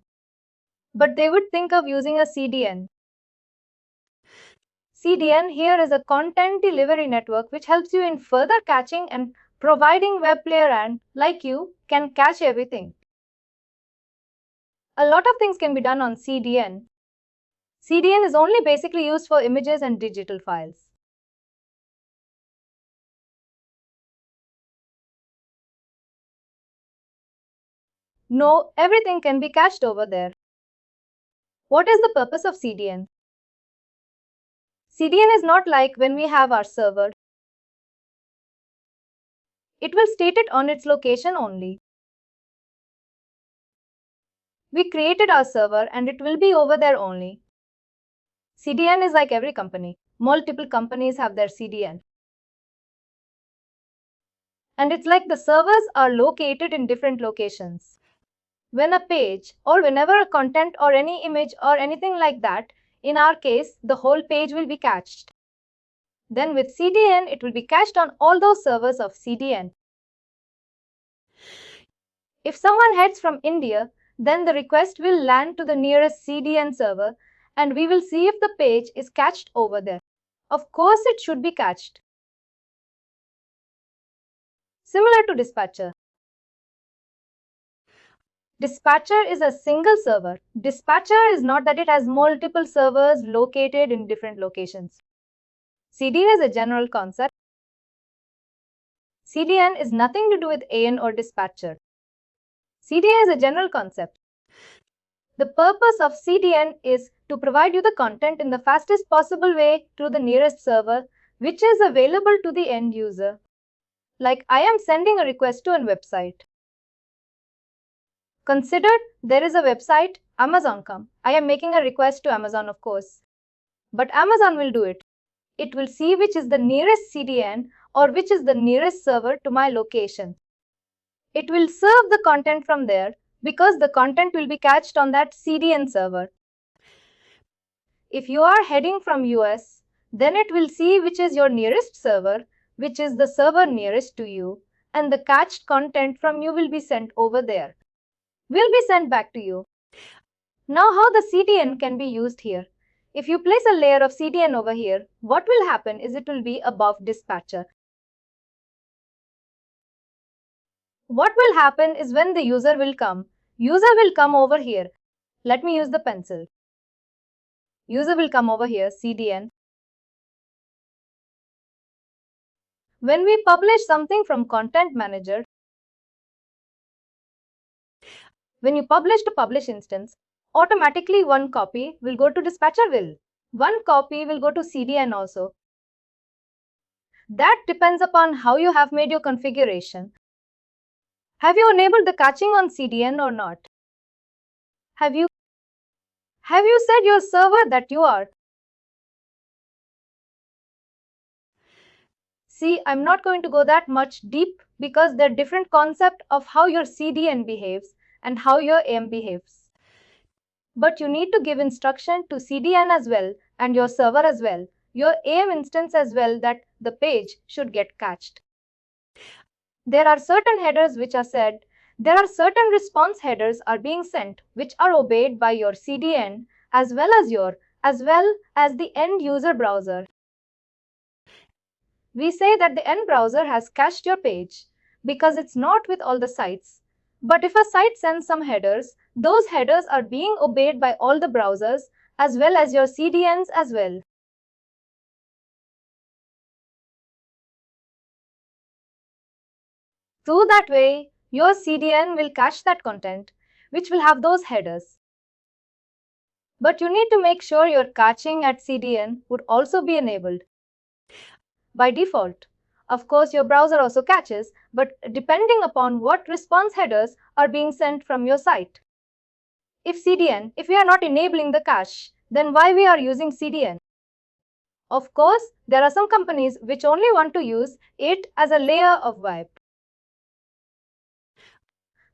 But they would think of using a CDN. CDN here is a content delivery network which helps you in further catching and providing web player and, like you, can catch everything. A lot of things can be done on CDN. CDN is only basically used for images and digital files. No, everything can be cached over there. What is the purpose of CDN? CDN is not like when we have our server. It will state it on its location only. We created our server and it will be over there only. CDN is like every company. Multiple companies have their CDN. And it's like the servers are located in different locations. When a page or whenever a content or any image or anything like that, in our case, the whole page will be cached. Then with CDN, it will be cached on all those servers of CDN. If someone heads from India, then the request will land to the nearest CDN server and we will see if the page is cached over there. Of course, it should be cached. Similar to Dispatcher. Dispatcher is a single server. Dispatcher is not that it has multiple servers located in different locations. CDN is a general concept. CDN is nothing to do with AN or Dispatcher. CDN is a general concept. The purpose of CDN is to provide you the content in the fastest possible way through the nearest server, which is available to the end user. Like I am sending a request to a website. Consider there is a website, Amazon.com. I am making a request to Amazon, of course. But Amazon will do it. It will see which is the nearest CDN or which is the nearest server to my location. It will serve the content from there because the content will be cached on that CDN server. If you are heading from US, then it will see which is your nearest server, which is the server nearest to you, and the cached content from you will be sent over there. Will be sent back to you. Now how the CDN can be used here? If you place a layer of CDN over here, what will happen is it will be above dispatcher. What will happen is when the user will come over here. Let me use the pencil. User will come over here, CDN. When we publish something from Content Manager, when you publish to publish instance, automatically one copy will go to dispatcher will. One copy will go to CDN also. That depends upon how you have made your configuration. Have you enabled the caching on CDN or not? Have you set your server that you are? See, I'm not going to go that much deep because there are different concepts of how your CDN behaves and how your AEM behaves. But you need to give instruction to CDN as well and your server as well, your AEM instance as well, that the page should get cached. There are certain headers which are said. There are certain response headers are being sent which are obeyed by your CDN as well as the end user browser. We say that the end browser has cached your page because it's not with all the sites. But if a site sends some headers, those headers are being obeyed by all the browsers as well as your CDNs as well. Through that way, your CDN will cache that content which will have those headers. But you need to make sure your caching at CDN would also be enabled. By default, of course, your browser also caches, but depending upon what response headers are being sent from your site. If we are not enabling the cache, then why we are using CDN? Of course, there are some companies which only want to use it as a layer of web.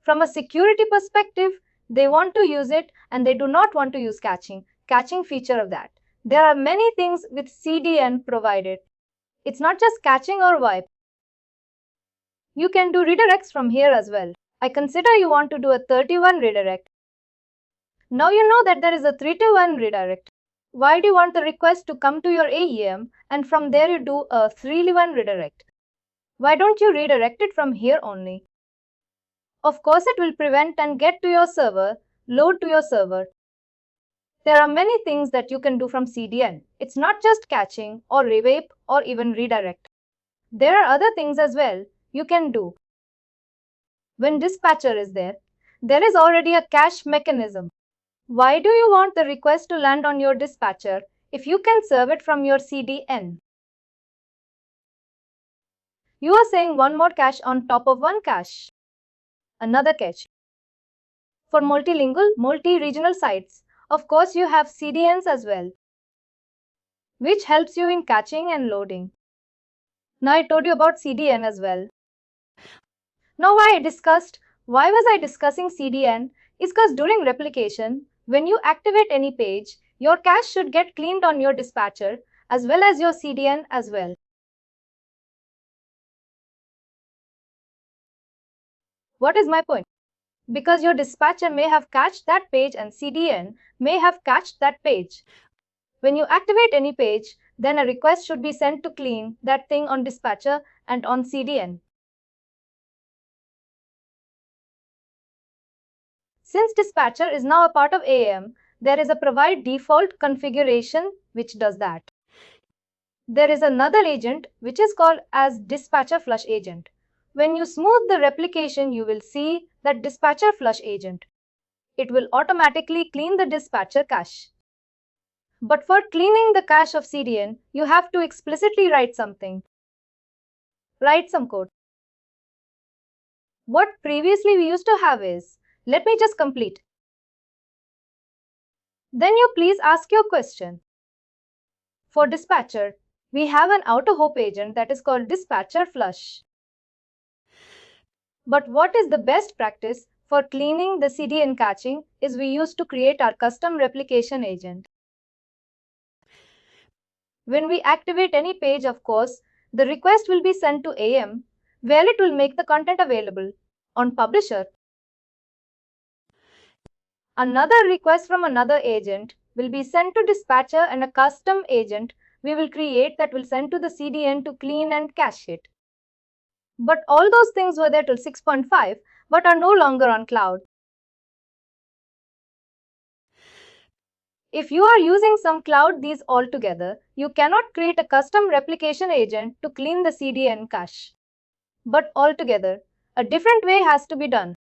From a security perspective, they want to use it and they do not want to use caching feature of that. There are many things with CDN provided. It's not just caching or wipe. You can do redirects from here as well. I consider you want to do a 31 redirect. Now you know that there is a 3 to 1 redirect. Why do you want the request to come to your AEM and from there you do a 3 to 1 redirect? Why don't you redirect it from here only? Of course, it will prevent and get to your server, load to your server. There are many things that you can do from CDN. It's not just caching or rewipe or even redirect. There are other things as well you can do. When dispatcher is there is already a cache mechanism. Why do you want the request to land on your dispatcher if you can serve it from your CDN? You are saying one more cache on top of one cache. Another cache. For multilingual, multi-regional sites, of course you have CDNs as well, which helps you in caching and loading. Now I told you about CDN as well. Now why was I discussing CDN is because during replication, when you activate any page, your cache should get cleaned on your dispatcher as well as your CDN as well. What is my point? Because your dispatcher may have cached that page and CDN may have cached that page. When you activate any page, then a request should be sent to clean that thing on dispatcher and on CDN. Since dispatcher is now a part of AEM, there is a provide default configuration which does that. There is another agent which is called as dispatcher flush agent. When you smooth the replication, you will see that dispatcher flush agent. It will automatically clean the dispatcher cache. But for cleaning the cache of CDN, you have to explicitly write something. Write some code. What previously we used to have is, Let me just complete. Then you please ask your question. For dispatcher, we have an auto hope agent that is called dispatcher flush. But what is the best practice for cleaning the CDN caching is we use to create our custom replication agent. When we activate any page, of course, the request will be sent to AEM, where it will make the content available on publisher. Another request from another agent will be sent to dispatcher, and a custom agent we will create that will send to the CDN to clean and cache it. But all those things were there till 6.5 but are no longer on cloud. If you are using some cloud these all together, you cannot create a custom replication agent to clean the CDN cache. But altogether, a different way has to be done.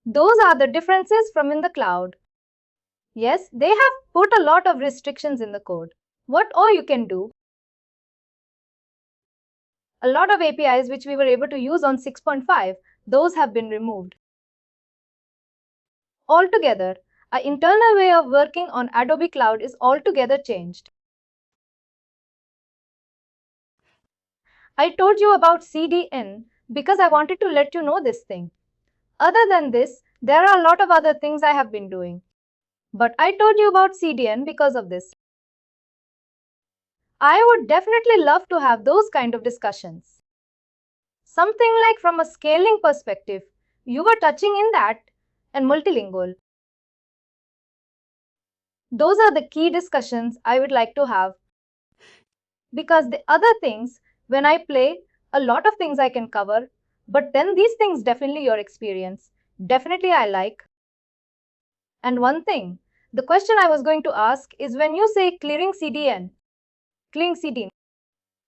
Those are the differences from in the cloud. Yes, they have put a lot of restrictions in the code. What all you can do? A lot of APIs which we were able to use on 6.5, those have been removed. Altogether, our internal way of working on Adobe Cloud is altogether changed. I told you about CDN because I wanted to let you know this thing. Other than this, there are a lot of other things I have been doing. But I told you about CDN because of this. I would definitely love to have those kind of discussions. Something like from a scaling perspective, you were touching in that, and multilingual. Those are the key discussions I would like to have. Because the other things, when I play, a lot of things I can cover, but then these things definitely your experience. Definitely I like. And one thing, the question I was going to ask is when you say clearing CDN,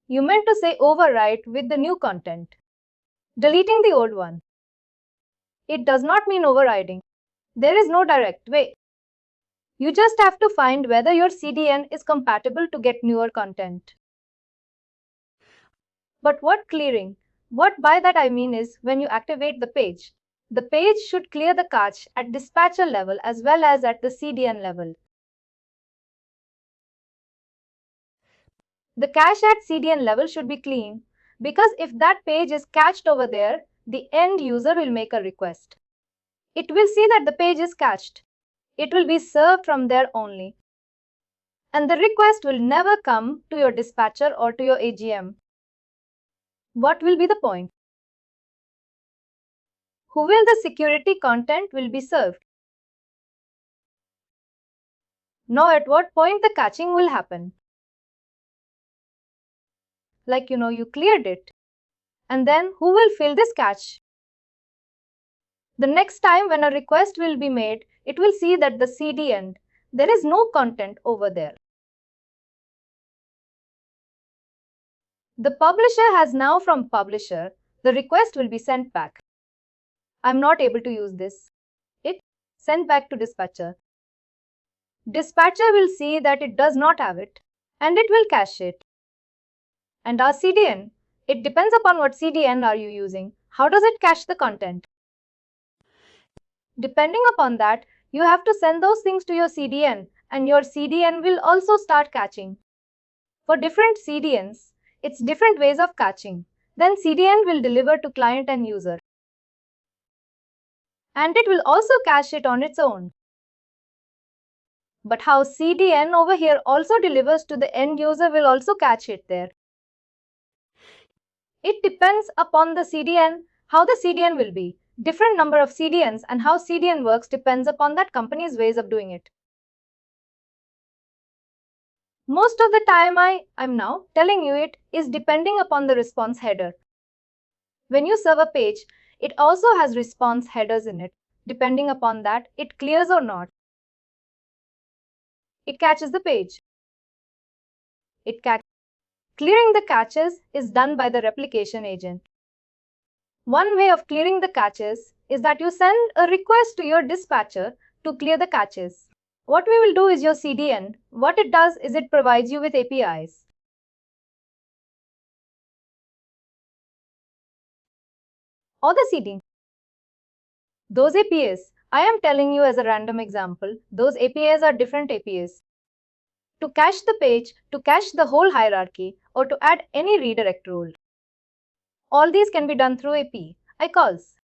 you meant to say overwrite with the new content, deleting the old one. It does not mean overriding. There is no direct way. You just have to find whether your CDN is compatible to get newer content. But what clearing? What by that I mean is when you activate the page should clear the cache at dispatcher level as well as at the CDN level. The cache at CDN level should be clean because if that page is cached over there, the end user will make a request. It will see that the page is cached. It will be served from there only. And the request will never come to your dispatcher or to your AGM. What will be the point? Who will the security content will be served? Now at what point the caching will happen? Like you cleared it. And then who will fill this cache? The next time when a request will be made, it will see that the CDN, there is no content over there. The publisher has now from publisher, the request will be sent back. I'm not able to use this. It sent back to dispatcher. Dispatcher will see that it does not have it and it will cache it. And our CDN, it depends upon what CDN are you using. How does it cache the content? Depending upon that, you have to send those things to your CDN and your CDN will also start caching. For different CDNs, it's different ways of caching. Then CDN will deliver to client and user. And it will also cache it on its own. But how CDN over here also delivers to the end user will also cache it there. It depends upon the CDN, how the CDN will be. Different number of CDNs and how CDN works depends upon that company's ways of doing it. Most of the time I'm now telling you it is depending upon the response header. When you serve a page, it also has response headers in it. Depending upon that, it clears or not. It catches the page. Clearing the caches is done by the replication agent. One way of clearing the caches is that you send a request to your dispatcher to clear the caches. What we will do is your CDN. What it does is it provides you with APIs. Or the CDN. Those APIs, I am telling you as a random example, those APIs are different APIs. To cache the page, to cache the whole hierarchy, or to add any redirect rule. All these can be done through API calls.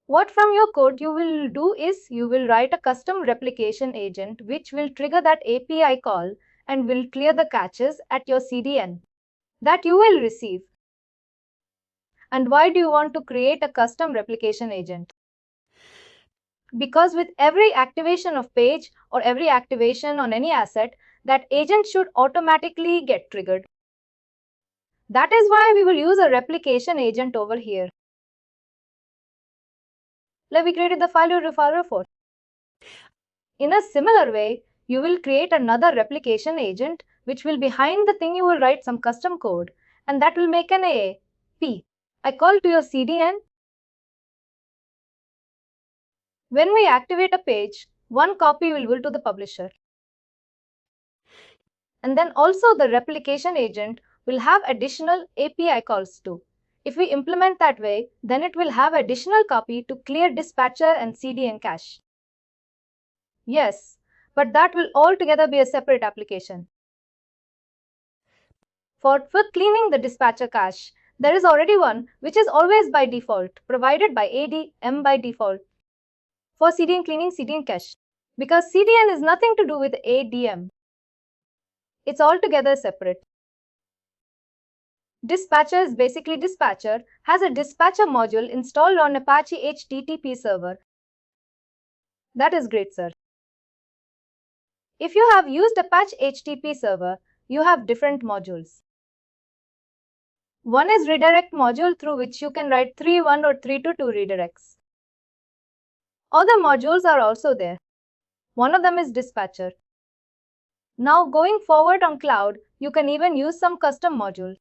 What from your code you will do is you will write a custom replication agent which will trigger that API call and will clear the caches at your CDN that you will receive. And why do you want to create a custom replication agent? Because with every activation of page or every activation on any asset, that agent should automatically get triggered. That is why we will use a replication agent over here. Like we created the file you refer for. In a similar way, you will create another replication agent which will behind the thing you will write some custom code and that will make an API call to your CDN. When we activate a page, one copy will go to the publisher. And then also the replication agent will have additional API calls too. If we implement that way, then it will have additional copy to clear dispatcher and CDN cache. Yes, but that will altogether be a separate application. For cleaning the dispatcher cache, there is already one which is always by default provided by ADM by default for CDN cleaning CDN cache. Because CDN is nothing to do with ADM. It's altogether separate. Dispatcher is basically dispatcher has a dispatcher module installed on Apache HTTP server. That is great, sir. If you have used Apache HTTP server, you have different modules. One is redirect module through which you can write 3.1 or 3.2 redirects. Other modules are also there. One of them is dispatcher. Now going forward on cloud, you can even use some custom module.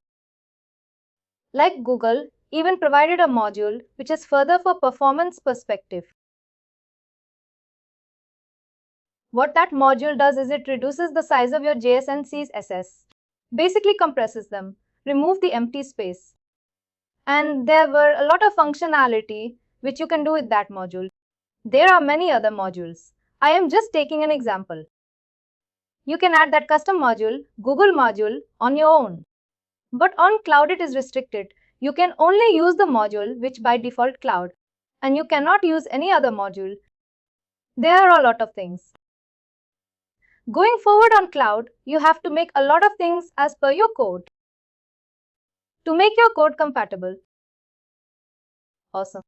Like Google even provided a module which is further for performance perspective. What that module does is it reduces the size of your JS and CSS, basically compresses them, remove the empty space. And there were a lot of functionality which you can do with that module. There are many other modules. I am just taking an example. You can add that custom module, Google module, on your own. But on cloud it is restricted. You can only use the module which by default cloud. And you cannot use any other module. There are a lot of things. Going forward on cloud, you have to make a lot of things as per your code to make your code compatible. Awesome.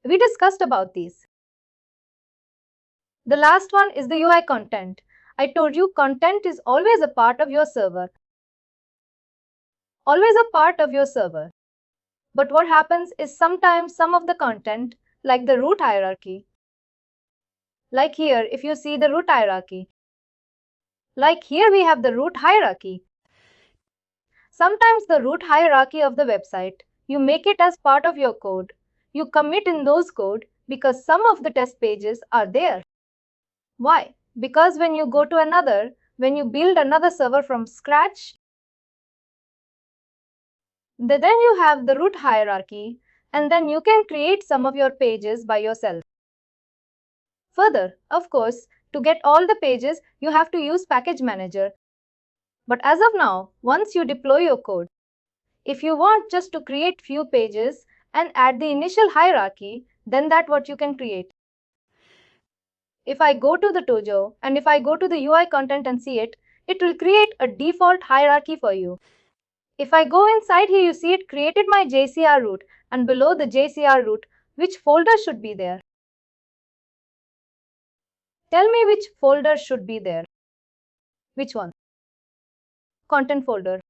We discussed about these. The last one is the UI content. I told you content is always a part of your server. Always a part of your server. But what happens is sometimes some of the content, like the root hierarchy, like here if you see the root hierarchy, like here we have the root hierarchy. Sometimes the root hierarchy of the website, you make it as part of your code. You commit in those code because some of the test pages are there. Why? Because when you go to when you build another server from scratch, then you have the root hierarchy and then you can create some of your pages by yourself. Further, of course, to get all the pages, you have to use package manager. But as of now, once you deploy your code, if you want just to create few pages and add the initial hierarchy, then that's what you can create. If I go to the Tojo and if I go to the UI content and see it, it will create a default hierarchy for you. If I go inside here, you see it created my JCR root and below the JCR root, which folder should be there? Tell me which folder should be there. Which one? Content folder.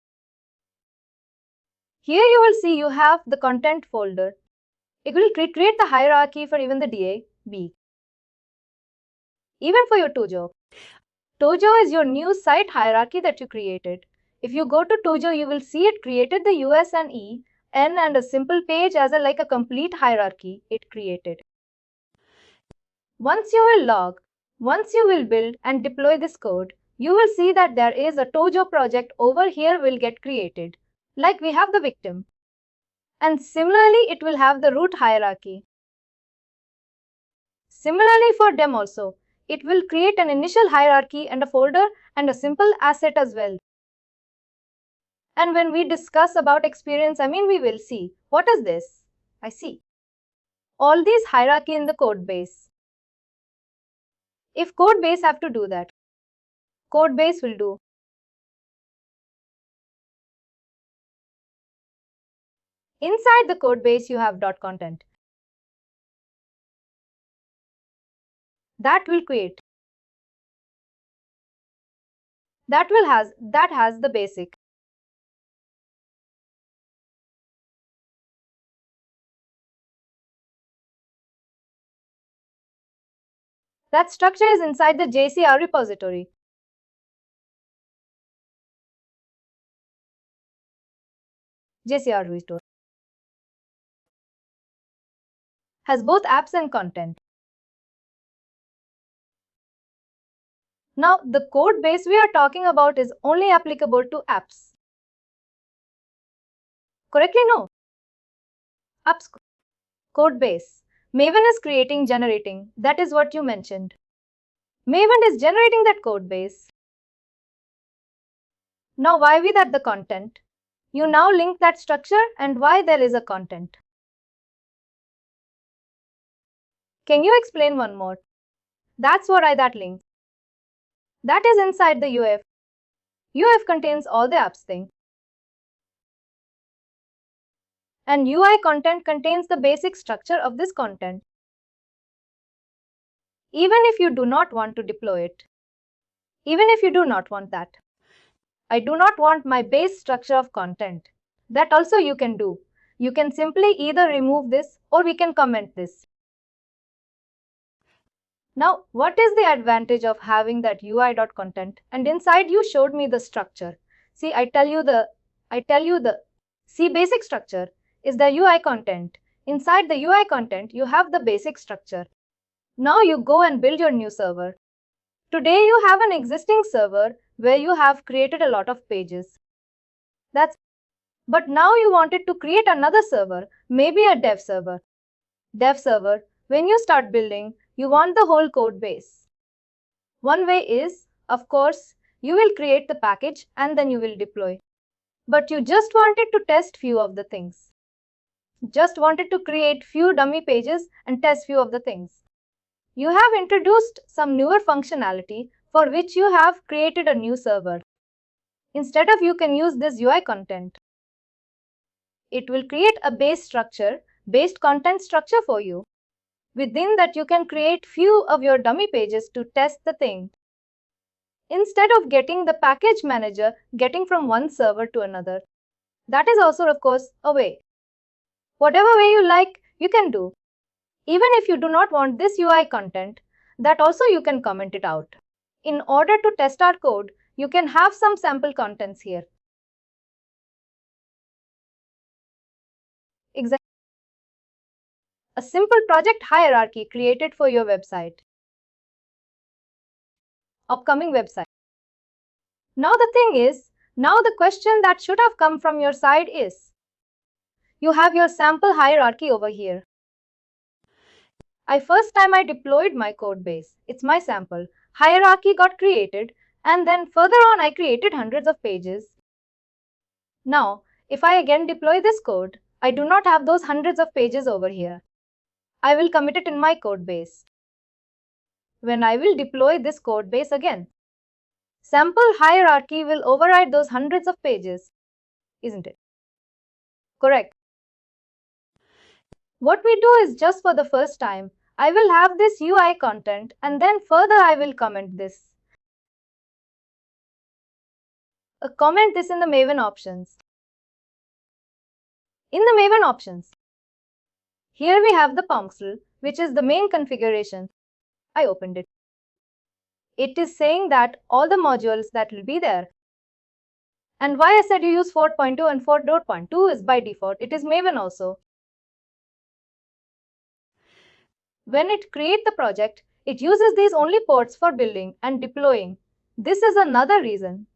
Here you will see you have the content folder. It will create the hierarchy for even the DAB. Even for your Tojo. Tojo is your new site hierarchy that you created. If you go to Tojo, you will see it created the US and E, N and a simple page as like a complete hierarchy it created. Once you will log, once you will build and deploy this code, you will see that there is a Tojo project over here will get created. Like we have the victim. And similarly, it will have the root hierarchy. Similarly for them also, it will create an initial hierarchy and a folder and a simple asset as well. And when we discuss about experience, we will see, what is this? I see all these hierarchy in the code base. If code base have to do that, code base will do. Inside the code base, you have .content. That will create. That has the basic. That structure is inside the JCR repository. JCR restore has both apps and content. Now, the code base we are talking about is only applicable to apps. Correctly? No. Apps code base. Maven is generating. That is what you mentioned. Maven is generating that code base. Now, why we that the content? You now link that structure and why there is a content. Can you explain one more? That's what that link. That is inside the UF. UF contains all the apps thing. And UI content contains the basic structure of this content. Even if you do not want to deploy it. Even if you do not want that. I do not want my base structure of content. That also you can do. You can simply either remove this or we can comment this. Now, what is the advantage of having that UI.content and inside you showed me the structure. See, I tell you the basic structure is the UI content. Inside the UI content, you have the basic structure. Now you go and build your new server. Today you have an existing server where you have created a lot of pages. But now you wanted to create another server, maybe a dev server. Dev server, when you start building, you want the whole code base. One way is, of course, you will create the package and then you will deploy. But you just wanted to test few of the things. Just wanted to create few dummy pages and test few of the things. You have introduced some newer functionality for which you have created a new server. Instead of you can use this UI content. It will create a base structure, based content structure for you. Within that you can create few of your dummy pages to test the thing. Instead of getting the package manager, getting from one server to another. That is also of course a way. Whatever way you like, you can do. Even if you do not want this UI content, that also you can comment it out. In order to test our code, you can have some sample contents here. Exactly. A simple project hierarchy created for your website. Upcoming website. Now the thing is, now the question that should have come from your side is, you have your sample hierarchy over here. First time I deployed my code base, it's my sample. Hierarchy got created and then further on I created hundreds of pages. Now, if I again deploy this code, I do not have those hundreds of pages over here. I will commit it in my code base. When I will deploy this code base again, sample hierarchy will override those hundreds of pages, isn't it? Correct. What we do is just for the first time, I will have this UI content and then further I will comment this. Comment this in the Maven options. In the Maven options, here we have the POMXL, which is the main configuration. I opened it. It is saying that all the modules that will be there. And why I said you use 4.2 and 4.2 is by default. It is Maven also. When it creates the project, it uses these only ports for building and deploying. This is another reason.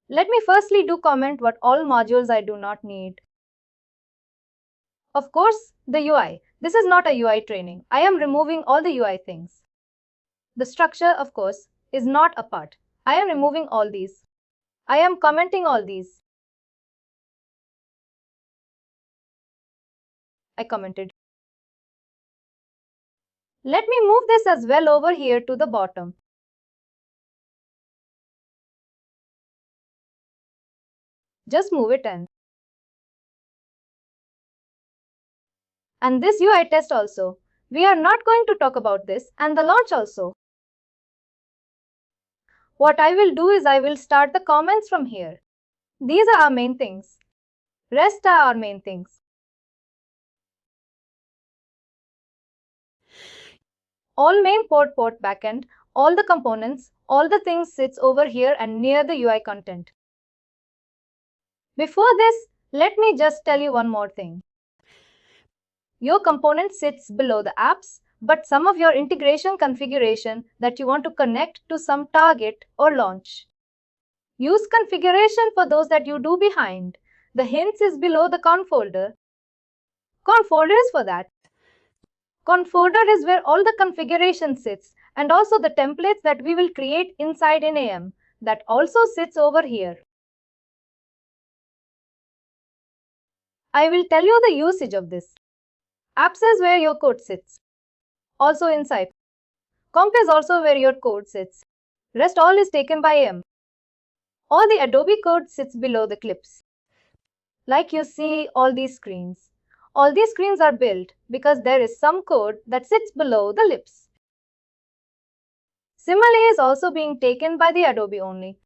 Let me firstly do comment what all modules I do not need. Of course, the UI. This is not a UI training. I am removing all the UI things. The structure, of course, is not a part. I am removing all these. I am commenting all these. I commented. Let me move this as well over here to the bottom. Just move it in. And this UI test also. We are not going to talk about this and the launch also. What I will do is I will start the comments from here. These are our main things. Rest are our main things. All main port backend, all the components, all the things sits over here and near the UI content. Before this, let me just tell you one more thing. Your component sits below the apps, but some of your integration configuration that you want to connect to some target or launch. Use configuration for those that you do behind. The hints is below the conf folder. Conf folder is for that. Conf folder is where all the configuration sits and also the templates that we will create inside in AEM that also sits over here. I will tell you the usage of this. Apps is where your code sits. Also inside. Comp is also where your code sits. Rest all is taken by AEM. All the Adobe code sits below the clips. Like you see all these screens. All these screens are built because there is some code that sits below the lips. Simile is also being taken by the Adobe only.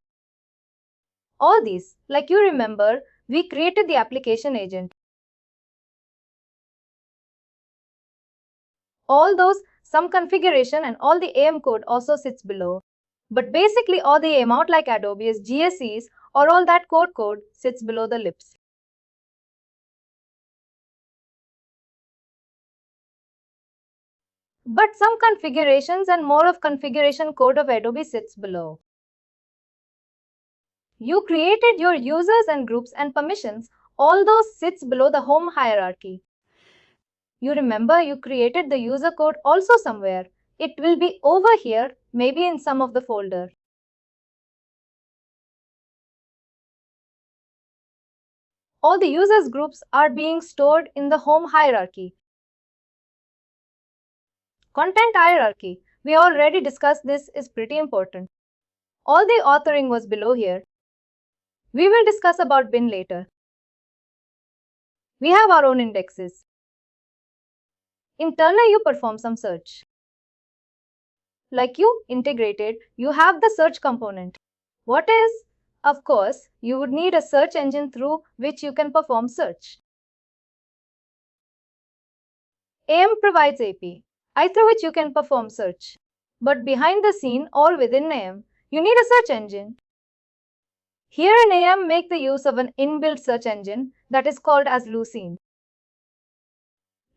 All these, like you remember, we created the application agent. All those, some configuration and all the AEM code also sits below. But basically all the AEM out like Adobe's GSEs or all that code sits below the lips. But some configurations and more of configuration code of Adobe sits below. You created your users and groups and permissions. All those sits below the home hierarchy. You remember you created the user code also somewhere. It will be over here, maybe in some of the folder. All the users groups are being stored in the home hierarchy. Content hierarchy. We already discussed this is pretty important. All the authoring was below here. We will discuss about bin later. We have our own indexes. Internally, you perform some search. Like you integrated, you have the search component. What is? Of course, you would need a search engine through which you can perform search. AEM provides API through which you can perform search. But behind the scene or within AEM, you need a search engine. Here in AEM, make the use of an inbuilt search engine that is called as Lucene.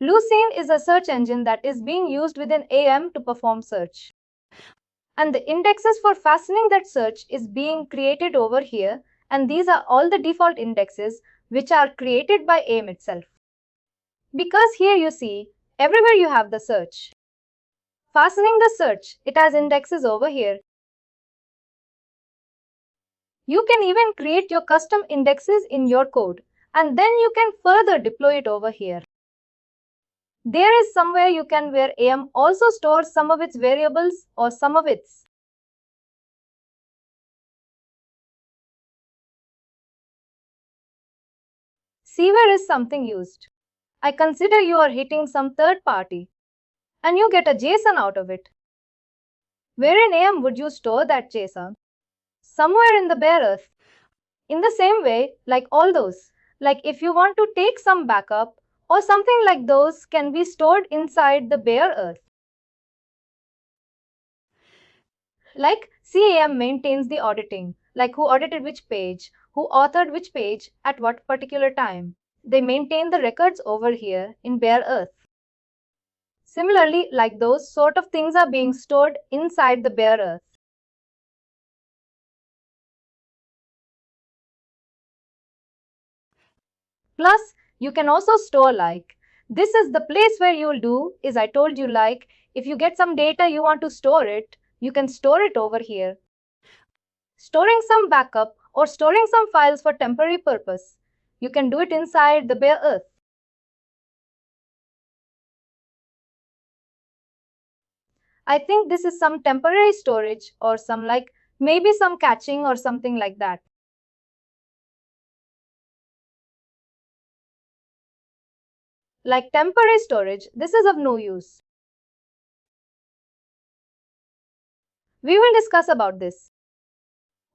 Lucene is a search engine that is being used within AEM to perform search. And the indexes for fastening that search is being created over here, and these are all the default indexes which are created by AEM itself. Because here you see, everywhere you have the search. Fastening the search, it has indexes over here. You can even create your custom indexes in your code, and then you can further deploy it over here. There is somewhere you can where AEM also stores some of its variables or some of its. See where is something used. I consider you are hitting some third party and you get a JSON out of it. Where in AEM would you store that JSON? Somewhere in the bare earth. In the same way, like all those, like if you want to take some backup or something like those can be stored inside the bare earth. Like CAM maintains the auditing, like who audited which page, who authored which page at what particular time. They maintain the records over here in bare earth. Similarly, like those sort of things are being stored inside the bare earth. Plus, You can also store like. This is the place where you'll do is I told you like, if you get some data you want to store it, you can store it over here. Storing some backup or storing some files for temporary purpose. You can do it inside the bare earth. I think this is some temporary storage or some like maybe some caching or something like that. Like temporary storage, this is of no use. We will discuss about this.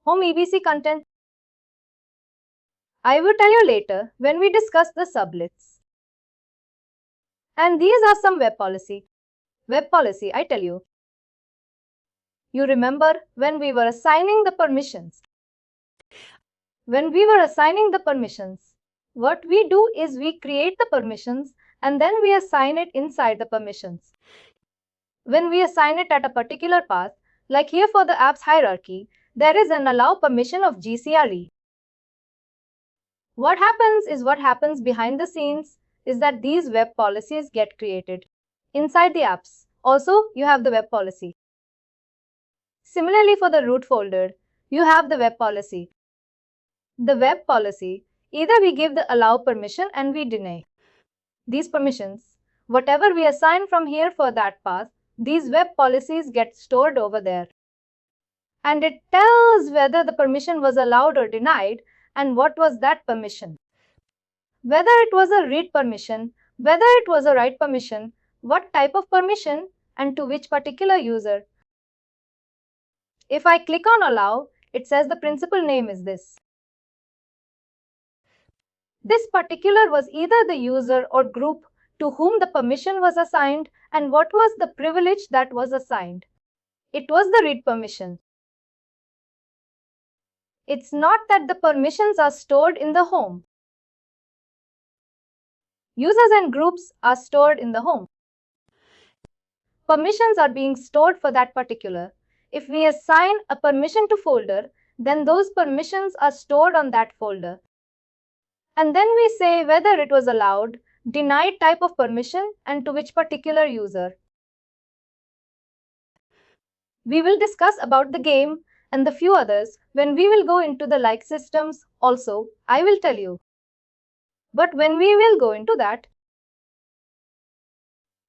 Home EBC content. I will tell you later when we discuss the sublets. And these are some web policy. Web policy, I tell you. You remember when we were assigning the permissions. When we were assigning the permissions, what we do is we create the permissions and then we assign it inside the permissions. When we assign it at a particular path, like here for the apps hierarchy, there is an allow permission of GCRE. What happens behind the scenes is that these web policies get created inside the apps. Also, you have the web policy. Similarly, for the root folder, you have the web policy. The web policy, either we give the allow permission and we deny these permissions. Whatever we assign from here for that path, these web policies get stored over there. And it tells whether the permission was allowed or denied and what was that permission. Whether it was a read permission, whether it was a write permission, what type of permission, and to which particular user. If I click on allow, it says the principal name is this. This particular was either the user or group to whom the permission was assigned and what was the privilege that was assigned. It was the read permission. It's not that the permissions are stored in the home. Users and groups are stored in the home. Permissions are being stored for that particular. If we assign a permission to folder, then those permissions are stored on that folder. And then we say whether it was allowed, denied type of permission, and to which particular user. We will discuss about the game and the few others when we will go into the like systems also, I will tell you. But when we will go into that,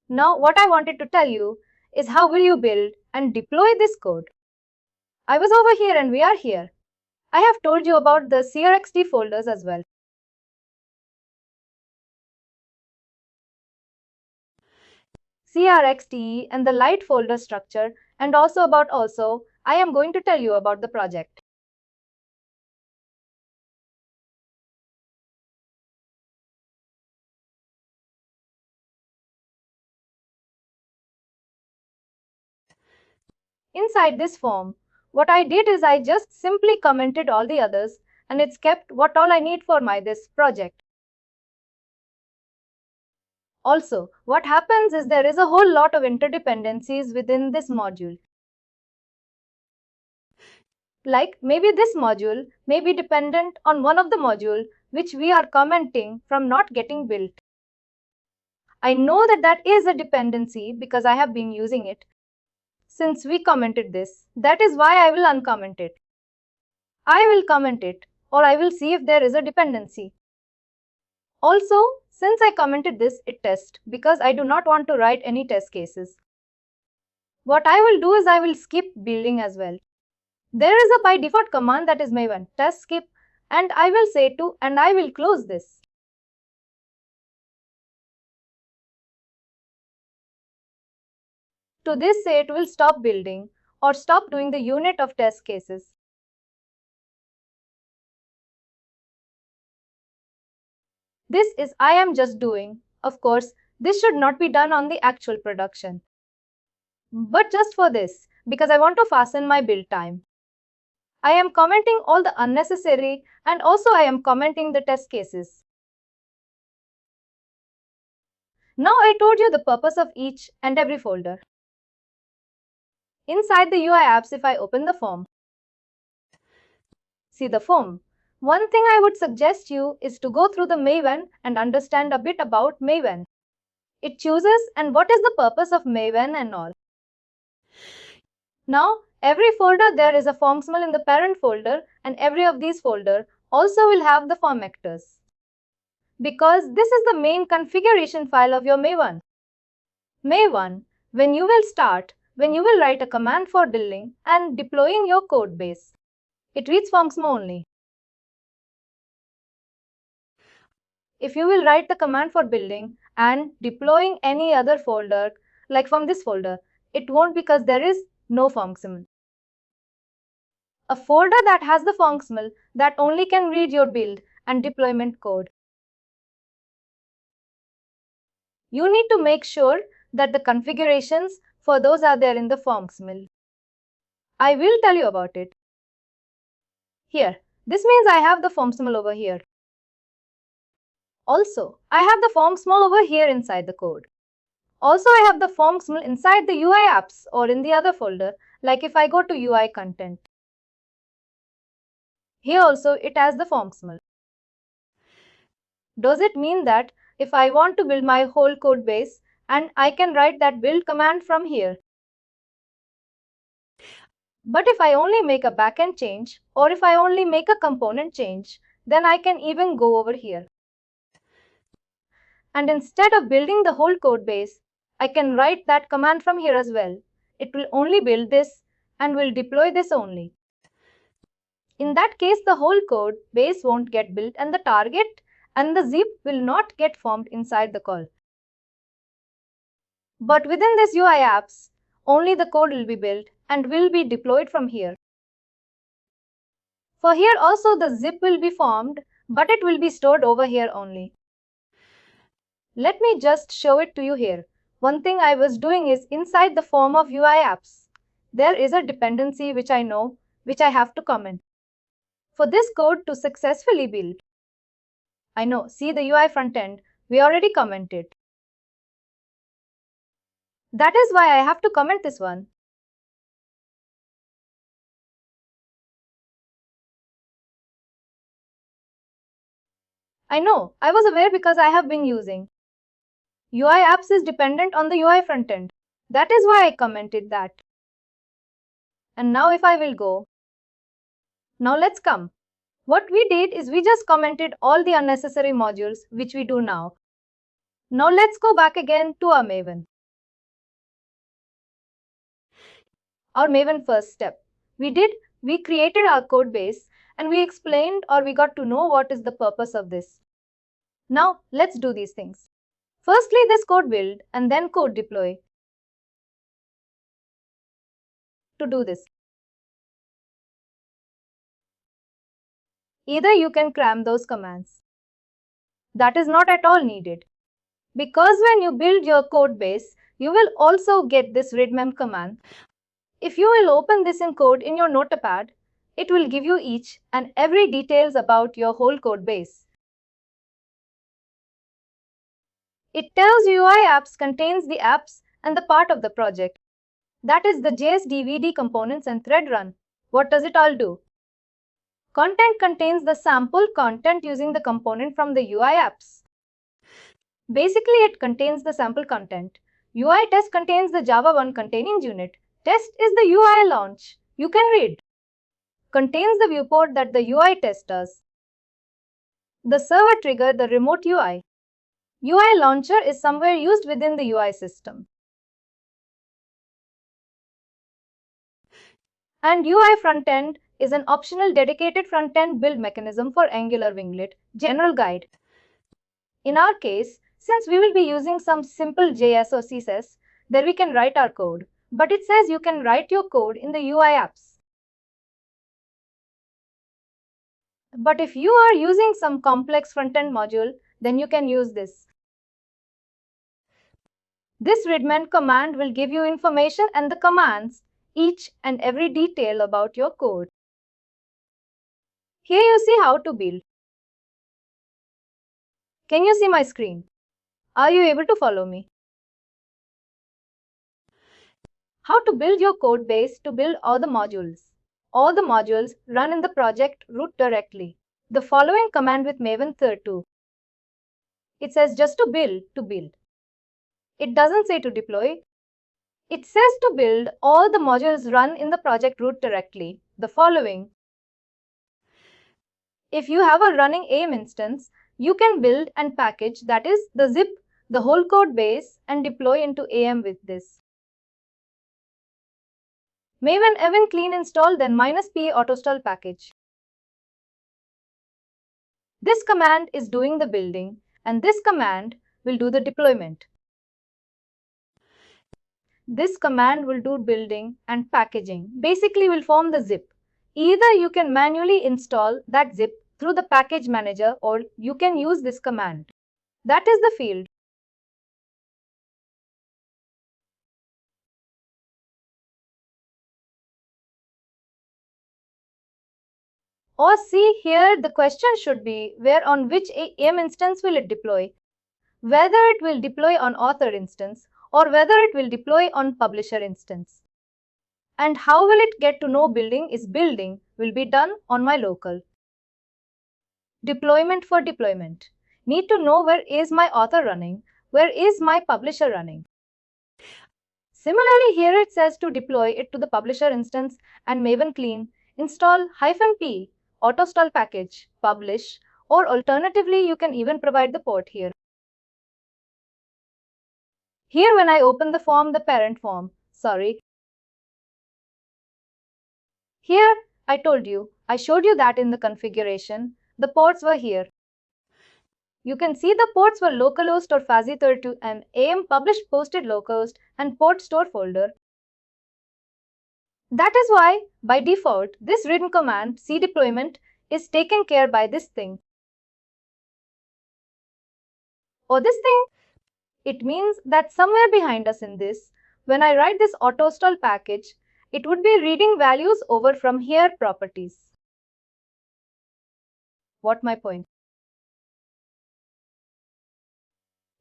now what I wanted to tell you is how will you build and deploy this code. I was over here and we are here. I have told you about the CRXT folders as well. CRXT and the light folder structure and also I am going to tell you about the project. Inside this form, what I did is I just simply commented all the others and it's kept what all I need for this project. Also, what happens is there is a whole lot of interdependencies within this module. Like maybe this module may be dependent on one of the module which we are commenting from not getting built. I know that that is a dependency because I have been using it. Since we commented this, that is why I will uncomment it. I will comment it or I will see if there is a dependency. Also, since I commented this, it tests because I do not want to write any test cases. What I will do is I will skip building as well. There is a by default command that is Maven test skip and I will say to and I will close this. To this say it will stop building or stop doing the unit of test cases. This is I am just doing. Of course, this should not be done on the actual production. But just for this, because I want to fasten my build time. I am commenting all the unnecessary and also I am commenting the test cases. Now I told you the purpose of each and every folder. Inside the UI apps, if I open the form, see the form. One thing I would suggest you is to go through the Maven and understand a bit about Maven. It chooses and what is the purpose of Maven and all. Now, every folder there is a FormSmell in the parent folder, and every of these folders also will have the form actors. Because this is the main configuration file of your Maven. Maven, when you will write a command for building and deploying your code base. It reads FormSmell only. If you will write the command for building and deploying any other folder, like from this folder, it won't because there is no FormSmell. A folder that has the FormSmell that only can read your build and deployment code. You need to make sure that the configurations for those are there in the FormSmell. I will tell you about it. Here, this means I have the FormSmell over here. Also, I have the FormSmell over here inside the code. Also, I have the FormSmell inside the UI apps or in the other folder, like if I go to UI content. Here also it has the FormSmell. Does it mean that if I want to build my whole code base and I can write that build command from here? But if I only make a backend change or if I only make a component change, then I can even go over here. And instead of building the whole code base, I can write that command from here as well. It will only build this and will deploy this only. In that case, the whole code base won't get built and the target and the zip will not get formed inside the call. But within this UI apps, only the code will be built and will be deployed from here. For here also the zip will be formed, but it will be stored over here only. Let me just show it to you here. One thing I was doing is inside the form of UI apps, there is a dependency which I know, which I have to comment. For this code to successfully build, I know, see the UI front end, we already commented. That is why I have to comment this one. I know, I was aware because I have been using. UI apps is dependent on the UI front end. That is why I commented that. And now if I will go. Now let's come. What we did is we just commented all the unnecessary modules which we do now. Now let's go back again to our Maven. Our Maven first step. We created our code base and we explained or we got to know what is the purpose of this. Now let's do these things. Firstly, this code build and then code deploy. To do this, either you can cram those commands. That is not at all needed. Because when you build your code base, you will also get this readmem command. If you will open this in code in your notepad, it will give you each and every details about your whole code base. It tells you UI apps contains the apps and the part of the project. That is the JS DVD components and thread run. What does it all do? Content contains the sample content using the component from the UI apps. Basically, it contains the sample content. UI test contains the Java 1 containing unit. Test is the UI launch. You can read. Contains the viewport that the UI test does. The server trigger the remote UI. UI launcher is somewhere used within the UI system. And UI frontend is an optional dedicated frontend build mechanism for Angular Winglet general guide. In our case, since we will be using some simple JS or CSS, there we can write our code. But it says you can write your code in the UI apps. But if you are using some complex frontend module, then you can use this. This readme command will give you information and the commands, each and every detail about your code. Here you see how to build. Can you see my screen? Are you able to follow me? How to build your code base to build all the modules. All the modules run in the project root directly. the following command with Maven 32. It says just to build, It doesn't say to deploy. It says to build all the modules run in the project root directly. The following. If you have a running AEM instance, you can build and package, that is, the zip, the whole code base, and deploy into AEM with this. Maven even clean install then -pa autostall package. This command is doing the building, and this command will do the deployment. This command will do building and packaging, basically will form the zip. Either you can manually install that zip through the package manager or you can use this command. That is the field. Or see here, the question should be where on which AEM instance will it deploy, whether it will deploy on author instance or whether it will deploy on publisher instance. And how will it get to know building is building will be done on my local. Deployment for deployment. Need to know where is my author running, where is my publisher running. Similarly, here it says to deploy it to the publisher instance and Maven clean, install -p, autostall package, publish, or alternatively you can even provide the port here. Here when I open the form, the parent form, Here, I showed you that in the configuration, the ports were here. You can see the ports were localhost or FASI32 and AEM published posted localhost and port store folder. That is why, by default, this written command cdeployment is taken care by this thing. Or this thing. It means that somewhere behind us in this, when I write this autostall package, it would be reading values over from here properties. What my point?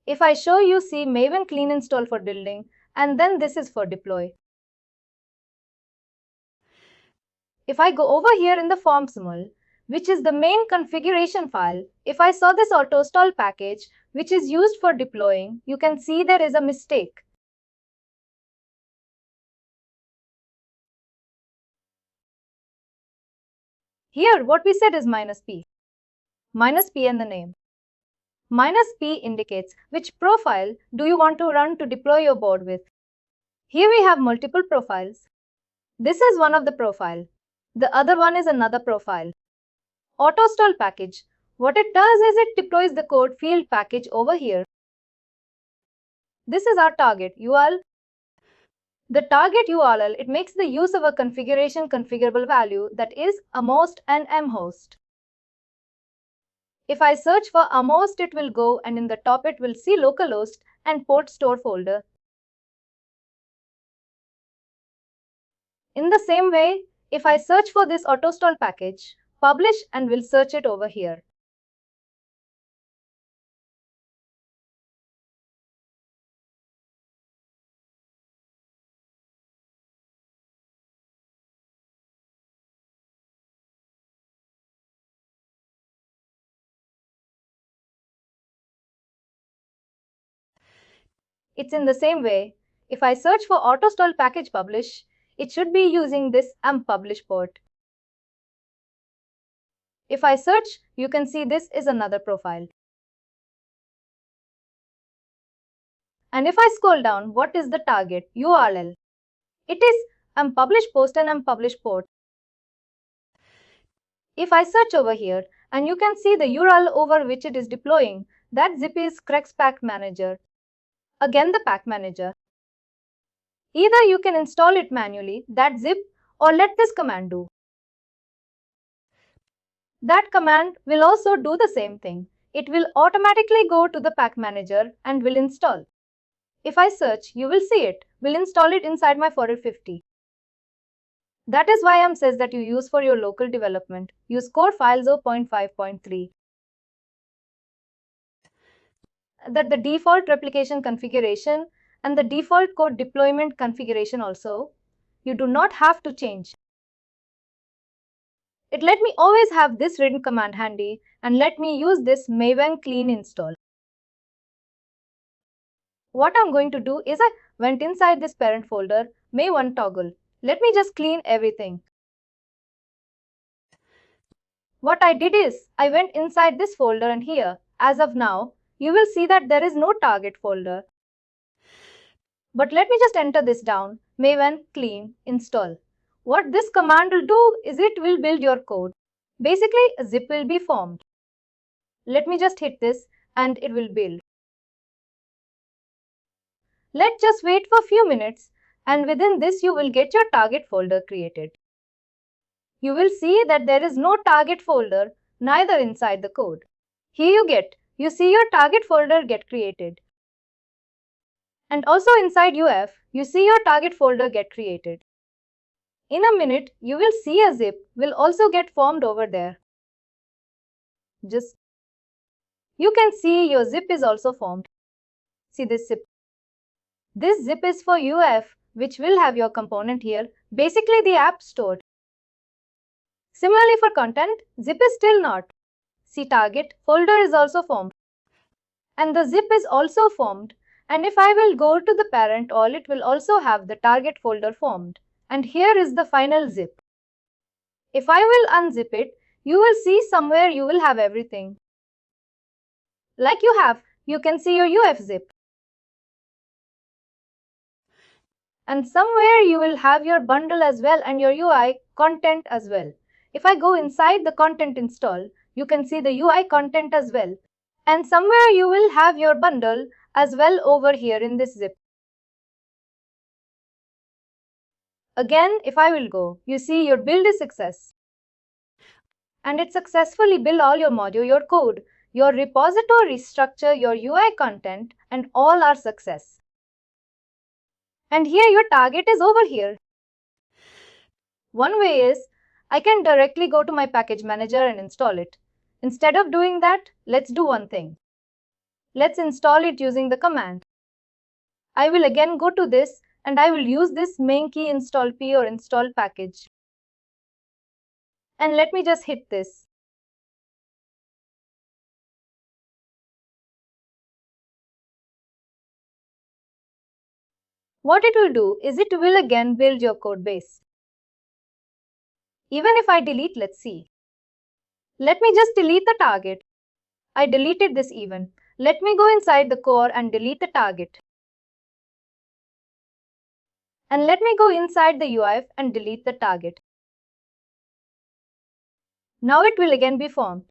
If I show you, see Maven clean install for building, and then this is for deploy. If I go over here in the formsml, which is the main configuration file, if I saw this autostall package, which is used for deploying, you can see there is a mistake. Here, what we said is -p. -p and the name. -p indicates which profile do you want to run to deploy your board with. Here we have multiple profiles. This is one of the profile. The other one is another profile. Autostall package. What it does is it deploys the code field package over here. This is our target URL. The target URL, it makes the use of a configuration configurable value that is amost and mhost. If I search for amost, it will go and in the top it will see localhost and port store folder. In the same way, if I search for this autostall package, publish and will search it over here. It's in the same way. If I search for autostall package publish, it should be using this publish port. If I search, you can see this is another profile. And if I scroll down, what is the target URL? It is publish post and publish port. If I search over here, and you can see the URL over which it is deploying, that zip is Crex Pack Manager. Again, the pack manager. Either you can install it manually, that zip, or let this command do. That command will also do the same thing. It will automatically go to the pack manager and will install. If I search, you will see it will install it inside my 450. That is why says that you use for your local development. Use core file 0.5.3. That the default replication configuration and the default code deployment configuration also, you do not have to change. It let me always have this written command handy and let me use this maven clean install. What I'm going to do is I went inside this parent folder, maven toggle. Let me just clean everything. What I did is, I went inside this folder and here, as of now, you will see that there is no target folder. But let me just enter this down, maven clean install. What this command will do is it will build your code. Basically, a zip will be formed. Let me just hit this and it will build. Let's just wait for a few minutes and within this you will get your target folder created. You will see that there is no target folder neither inside the code. Here you see your target folder get created. And also inside UF, you see your target folder get created. In a minute, you will see a zip will also get formed over there. You can see your zip is also formed. See this zip. This zip is for UF, which will have your component here, basically the app stored. Similarly for content, zip is still not. See target folder is also formed. And the zip is also formed. And if I will go to the parent all, it will also have the target folder formed. And here is the final zip. If I will unzip it, you will see somewhere you will have everything. Like you can see your UF zip. And somewhere you will have your bundle as well and your UI content as well. If I go inside the content install, you can see the UI content as well. And somewhere you will have your bundle as well over here in this zip. Again, if I will go, you see your build is success. And it successfully built all your module, your code, your repository structure, your UI content, and all are success. And here your target is over here. One way is, I can directly go to my package manager and install it. Instead of doing that, let's do one thing. Let's install it using the command. I will again go to this and I will use this main key install p or install package. And let me just hit this. What it will do is it will again build your code base. Even if I delete, let's see. Let me just delete the target. I deleted this even. Let me go inside the core and delete the target. And let me go inside the UF and delete the target. Now it will again be formed.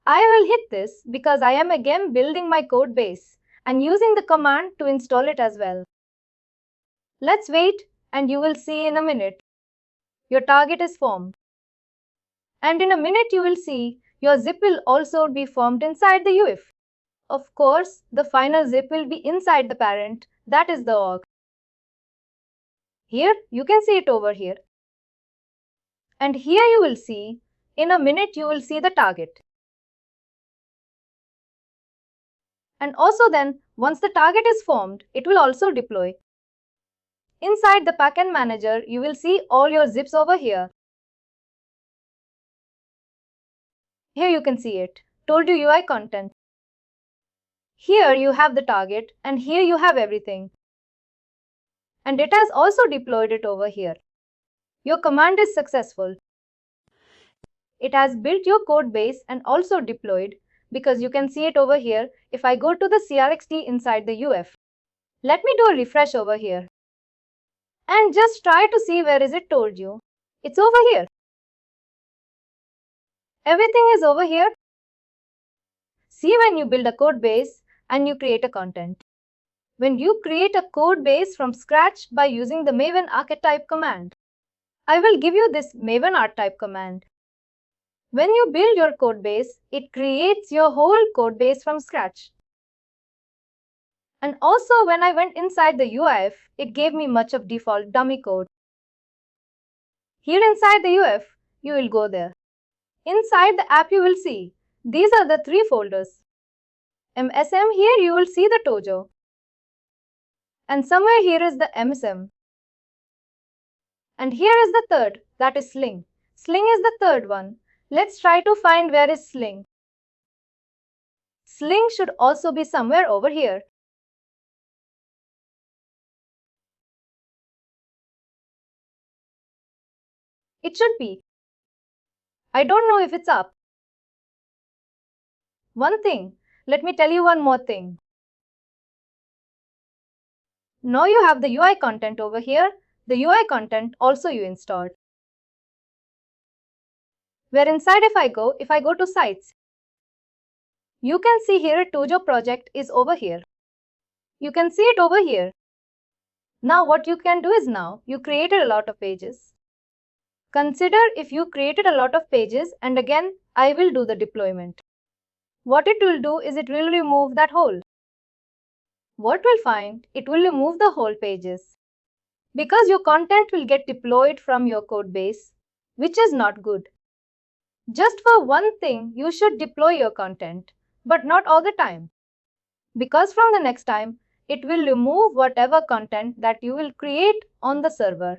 I will hit this because I am again building my code base and using the command to install it as well. Let's wait and you will see in a minute. Your target is formed. And in a minute you will see your zip will also be formed inside the UF. Of course, the final zip will be inside the parent, that is the org. Here you can see it over here. And here you will see, in a minute you will see the target. And also then, once the target is formed, it will also deploy. Inside the package manager, you will see all your zips over here. Here you can see it. Told you UI content. Here you have the target and here you have everything. And it has also deployed it over here. Your command is successful. It has built your code base and also deployed because you can see it over here if I go to the CRXT inside the UF. Let me do a refresh over here. And just try to see where is it told you. It's over here. Everything is over here. See when you build a code base and you create a content. When you create a code base from scratch by using the maven archetype command. I will give you this maven archetype command. When you build your code base, it creates your whole code base from scratch. And also when I went inside the UF, it gave me much of default dummy code. Here inside the UF, you will go there. Inside the app you will see, these are the three folders. MSM here you will see the Tojo. And somewhere here is the MSM. And here is the third, that is Sling. Sling is the third one. Let's try to find where is Sling. Sling should also be somewhere over here. It should be. I don't know if it's up. One thing, let me tell you one more thing. Now you have the UI content over here. The UI content also you installed. Where inside if I go to sites, you can see here Tojo project is over here. You can see it over here. Now what you can do is now you created a lot of pages. Consider if you created a lot of pages and again I will do the deployment. What it will do is it will remove that whole. What we'll find, it will remove the whole pages. Because your content will get deployed from your code base, which is not good. Just for one thing, you should deploy your content, but not all the time. Because from the next time, it will remove whatever content that you will create on the server.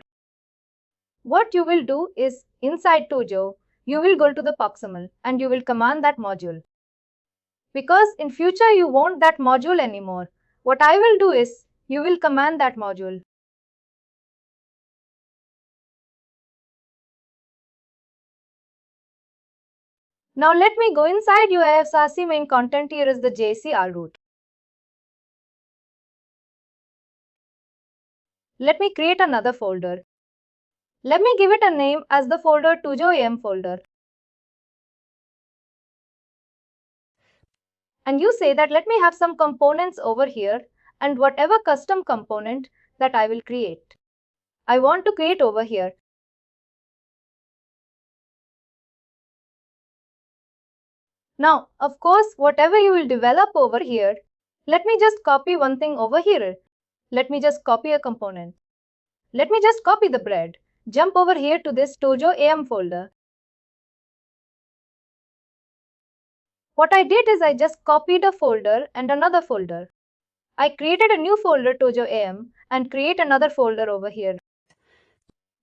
What you will do is, inside Tojo, you will go to the Proximal and you will command that module. Because in future you want that module anymore. What I will do is, you will command that module. Now let me go inside UIFSRC main content. Here is the JCR root. Let me create another folder. Let me give it a name as the folder Tojo AEM folder. And you say that let me have some components over here and whatever custom component that I will create. I want to create over here. Now, of course, whatever you will develop over here, let me just copy one thing over here. Let me just copy a component. Let me just copy the bread. Jump over here to this Tojo AEM folder. What I did is I just copied a folder and another folder. I created a new folder Tojo AEM and create another folder over here.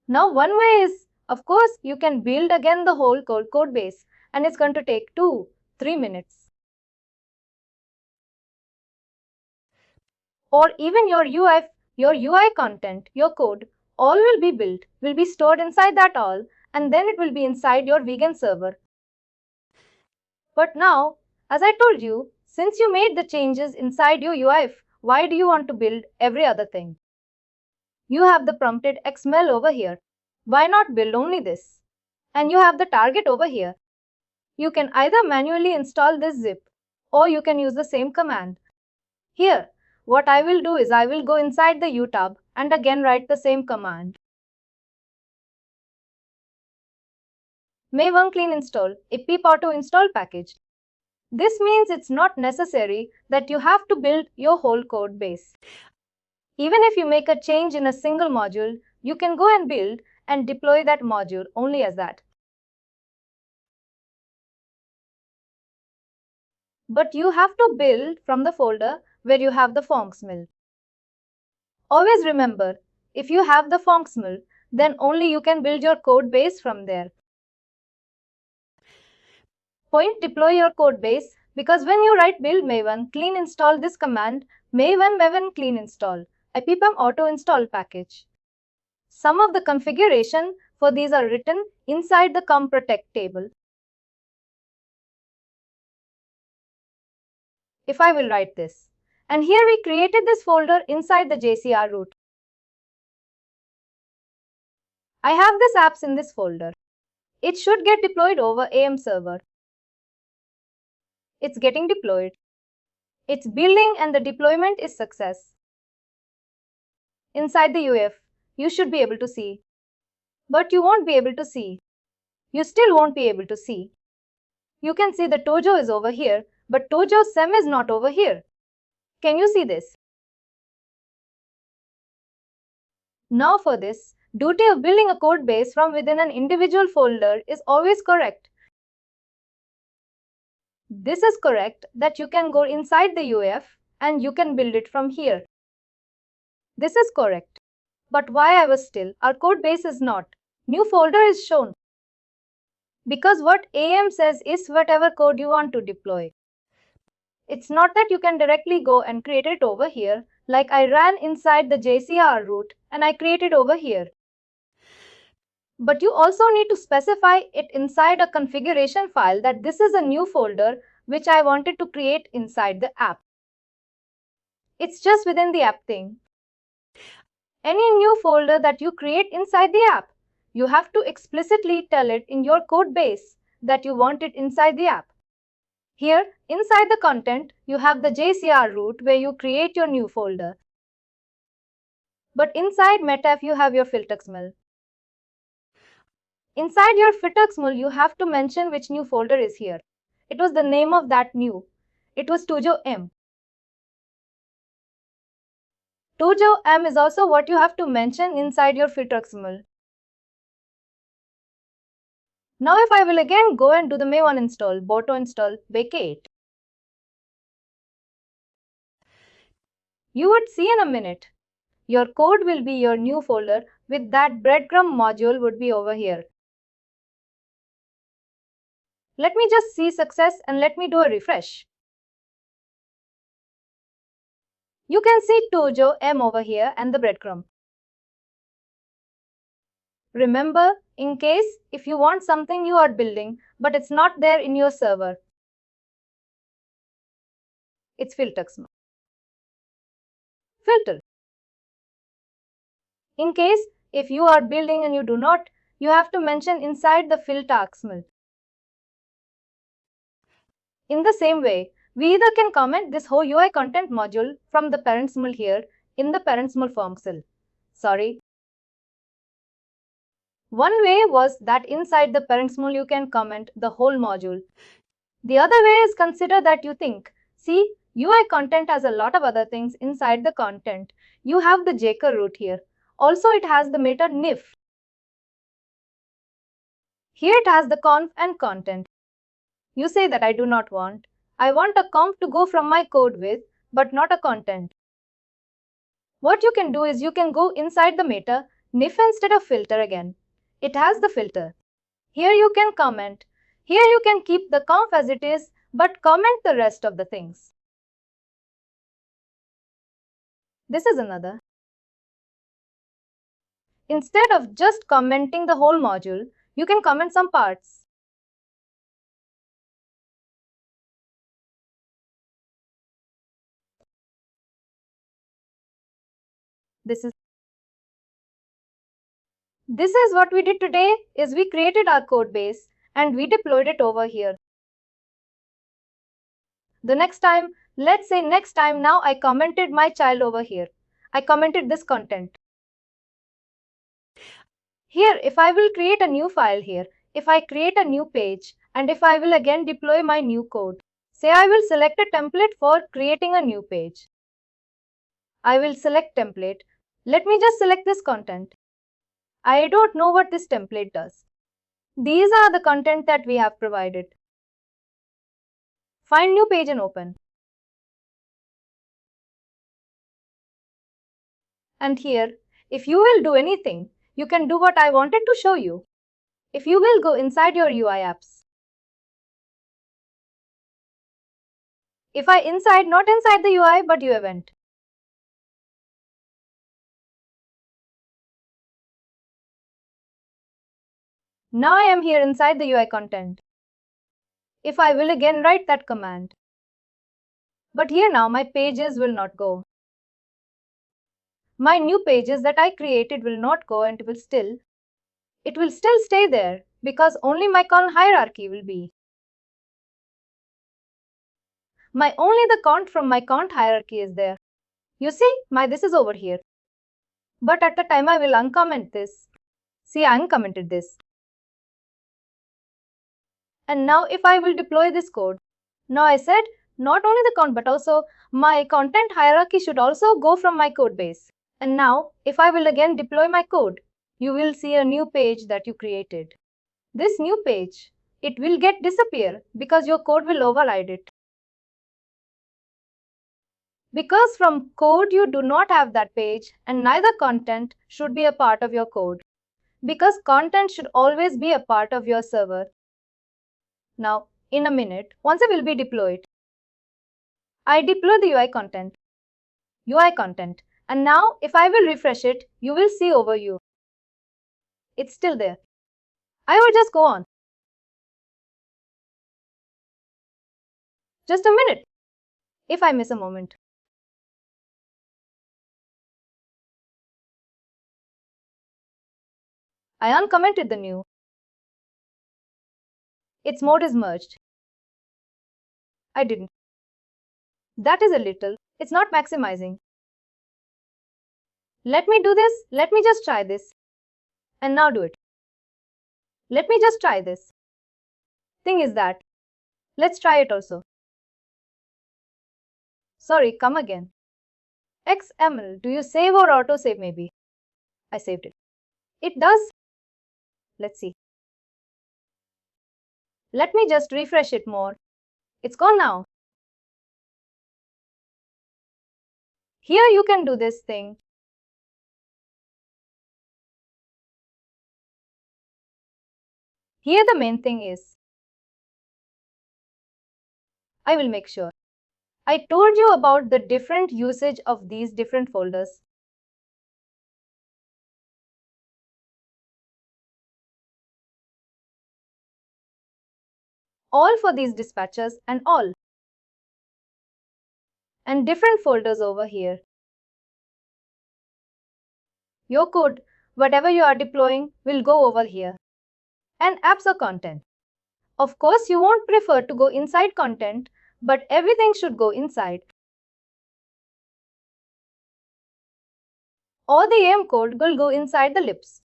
Now one way is, of course, you can build again the whole code base and it's going to take 2-3 minutes. Or even your UI content, your code, all will be built, will be stored inside that all and then it will be inside your vegan server. But now, as I told you, since you made the changes inside your UI, why do you want to build every other thing? You have the prompted XML over here. Why not build only this? And you have the target over here. You can either manually install this zip or you can use the same command. Here, what I will do is I will go inside the U tab and again write the same command. May1 clean install a pip auto install package. This means it's not necessary that you have to build your whole code base. Even if you make a change in a single module, you can go and build and deploy that module only as that. But you have to build from the folder where you have the functional. Always remember, if you have the functional, then only you can build your code base from there. Point deploy your code base because when you write build may1 clean install this command, may1 clean install a ppm auto install package. Some of the configuration for these are written inside the com-protect table. If I will write this, and here we created this folder inside the JCR root. I have this apps in this folder. It should get deployed over AEM server. It's getting deployed. It's building and the deployment is success. Inside the UF, you should be able to see. But you won't be able to see. You still won't be able to see. You can see the Tojo is over here, but Tojo SEM is not over here. Can you see this? Now for this, duty of building a code base from within an individual folder is always correct. This is correct that you can go inside the UF and you can build it from here. This is correct. But why I was still, our code base is not. New folder is shown. Because what AEM says is whatever code you want to deploy. It's not that you can directly go and create it over here, like I ran inside the JCR root and I created over here. But you also need to specify it inside a configuration file that this is a new folder which I wanted to create inside the app. It's just within the app thing. Any new folder that you create inside the app, you have to explicitly tell it in your code base that you want it inside the app. Here, inside the content, you have the JCR root where you create your new folder. But inside metaf, you have your filtxml. Inside your filtxml, you have to mention which new folder is here. It was the name of that new. It was Tujo-M. Tujo-M is also what you have to mention inside your filtxml. Now if I will again go and do the Maven install, boto install, vacate, you would see in a minute. Your code will be your new folder with that breadcrumb module would be over here. Let me just see success and let me do a refresh. You can see Tujo-M over here and the breadcrumb. Remember, in case if you want something you are building but it's not there in your server, it's filtxml. Filter. In case if you are building and you do not, you have to mention inside the filtxml. In the same way, we either can comment this whole UI content module from the parentsml here in the parentsml formxl. Sorry. One way was that inside the parentsml you can comment the whole module. The other way is consider that you think, see, UI content has a lot of other things inside the content. You have the jker root here. Also it has the meta nif. Here it has the conf and content. You say that I do not want. I want a conf to go from my code with, but not a content. What you can do is you can go inside the meta nif instead of filter again. It has the filter. Here you can comment. Here you can keep the conf as it is, but comment the rest of the things. This is another. Instead of just commenting the whole module, you can comment some parts. This is what we did today is we created our code base and we deployed it over here. The next time, let's say next time now I commented my child over here. I commented this content. Here, if I will create a new file here, if I create a new page, and if I will again deploy my new code, say I will select a template for creating a new page. I will select template. Let me just select this content. I don't know what this template does. These are the content that we have provided. Find new page and open. And here, if you will do anything, you can do what I wanted to show you. If you will go inside your UI apps. If I inside, not inside the UI, but you event. Now I am here inside the UI content. If I will again write that command. But here now my pages will not go. My new pages that I created will not go and it will still stay there because only my con hierarchy will be. Only the count from my count hierarchy is there. You see, this is over here. But at the time I will uncomment this. See, I uncommented this. And now if I will deploy this code, now I said not only the count but also my content hierarchy should also go from my code base. And now if I will again deploy my code, you will see a new page that you created. This new page, it will get disappear because your code will override it. Because from code you do not have that page and neither content should be a part of your code. Because content should always be a part of your server. Now, in a minute, once it will be deployed, I deploy the UI content, and now if I will refresh it, you will see overview. It's still there. I will just go on. Just a minute. If I miss a moment. I uncommented the new. Its mode is merged. I didn't. That is a little. It's not maximizing. Let me do this. Let me just try this. And now do it. Let me just try this. Thing is that. Let's try it also. Sorry, come again. XML, do you save or auto-save maybe? I saved it. It does. Let's see. Let me just refresh it more. It's gone now. Here you can do this thing. Here the main thing is. I will make sure. I told you about the different usage of these different folders. All for these dispatchers and all. And different folders over here. Your code, whatever you are deploying, will go over here. And apps or content. Of course, you won't prefer to go inside content, but everything should go inside. Or the AEM code will go inside the libs.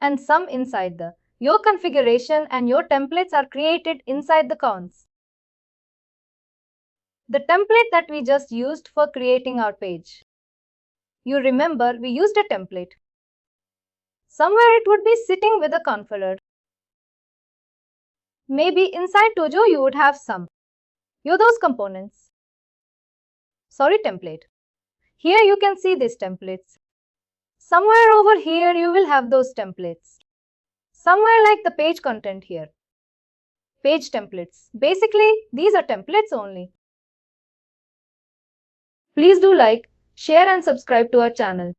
And some inside your configuration and your templates are created inside the cons. The template that we just used for creating our page. You remember we used a template. Somewhere it would be sitting with a configurer. Maybe inside Tojo you would have some. Those components. Sorry, template. Here you can see these templates. Somewhere over here you will have those templates. Somewhere like the page content here. Page templates. Basically, these are templates only. Please do like, share and subscribe to our channel.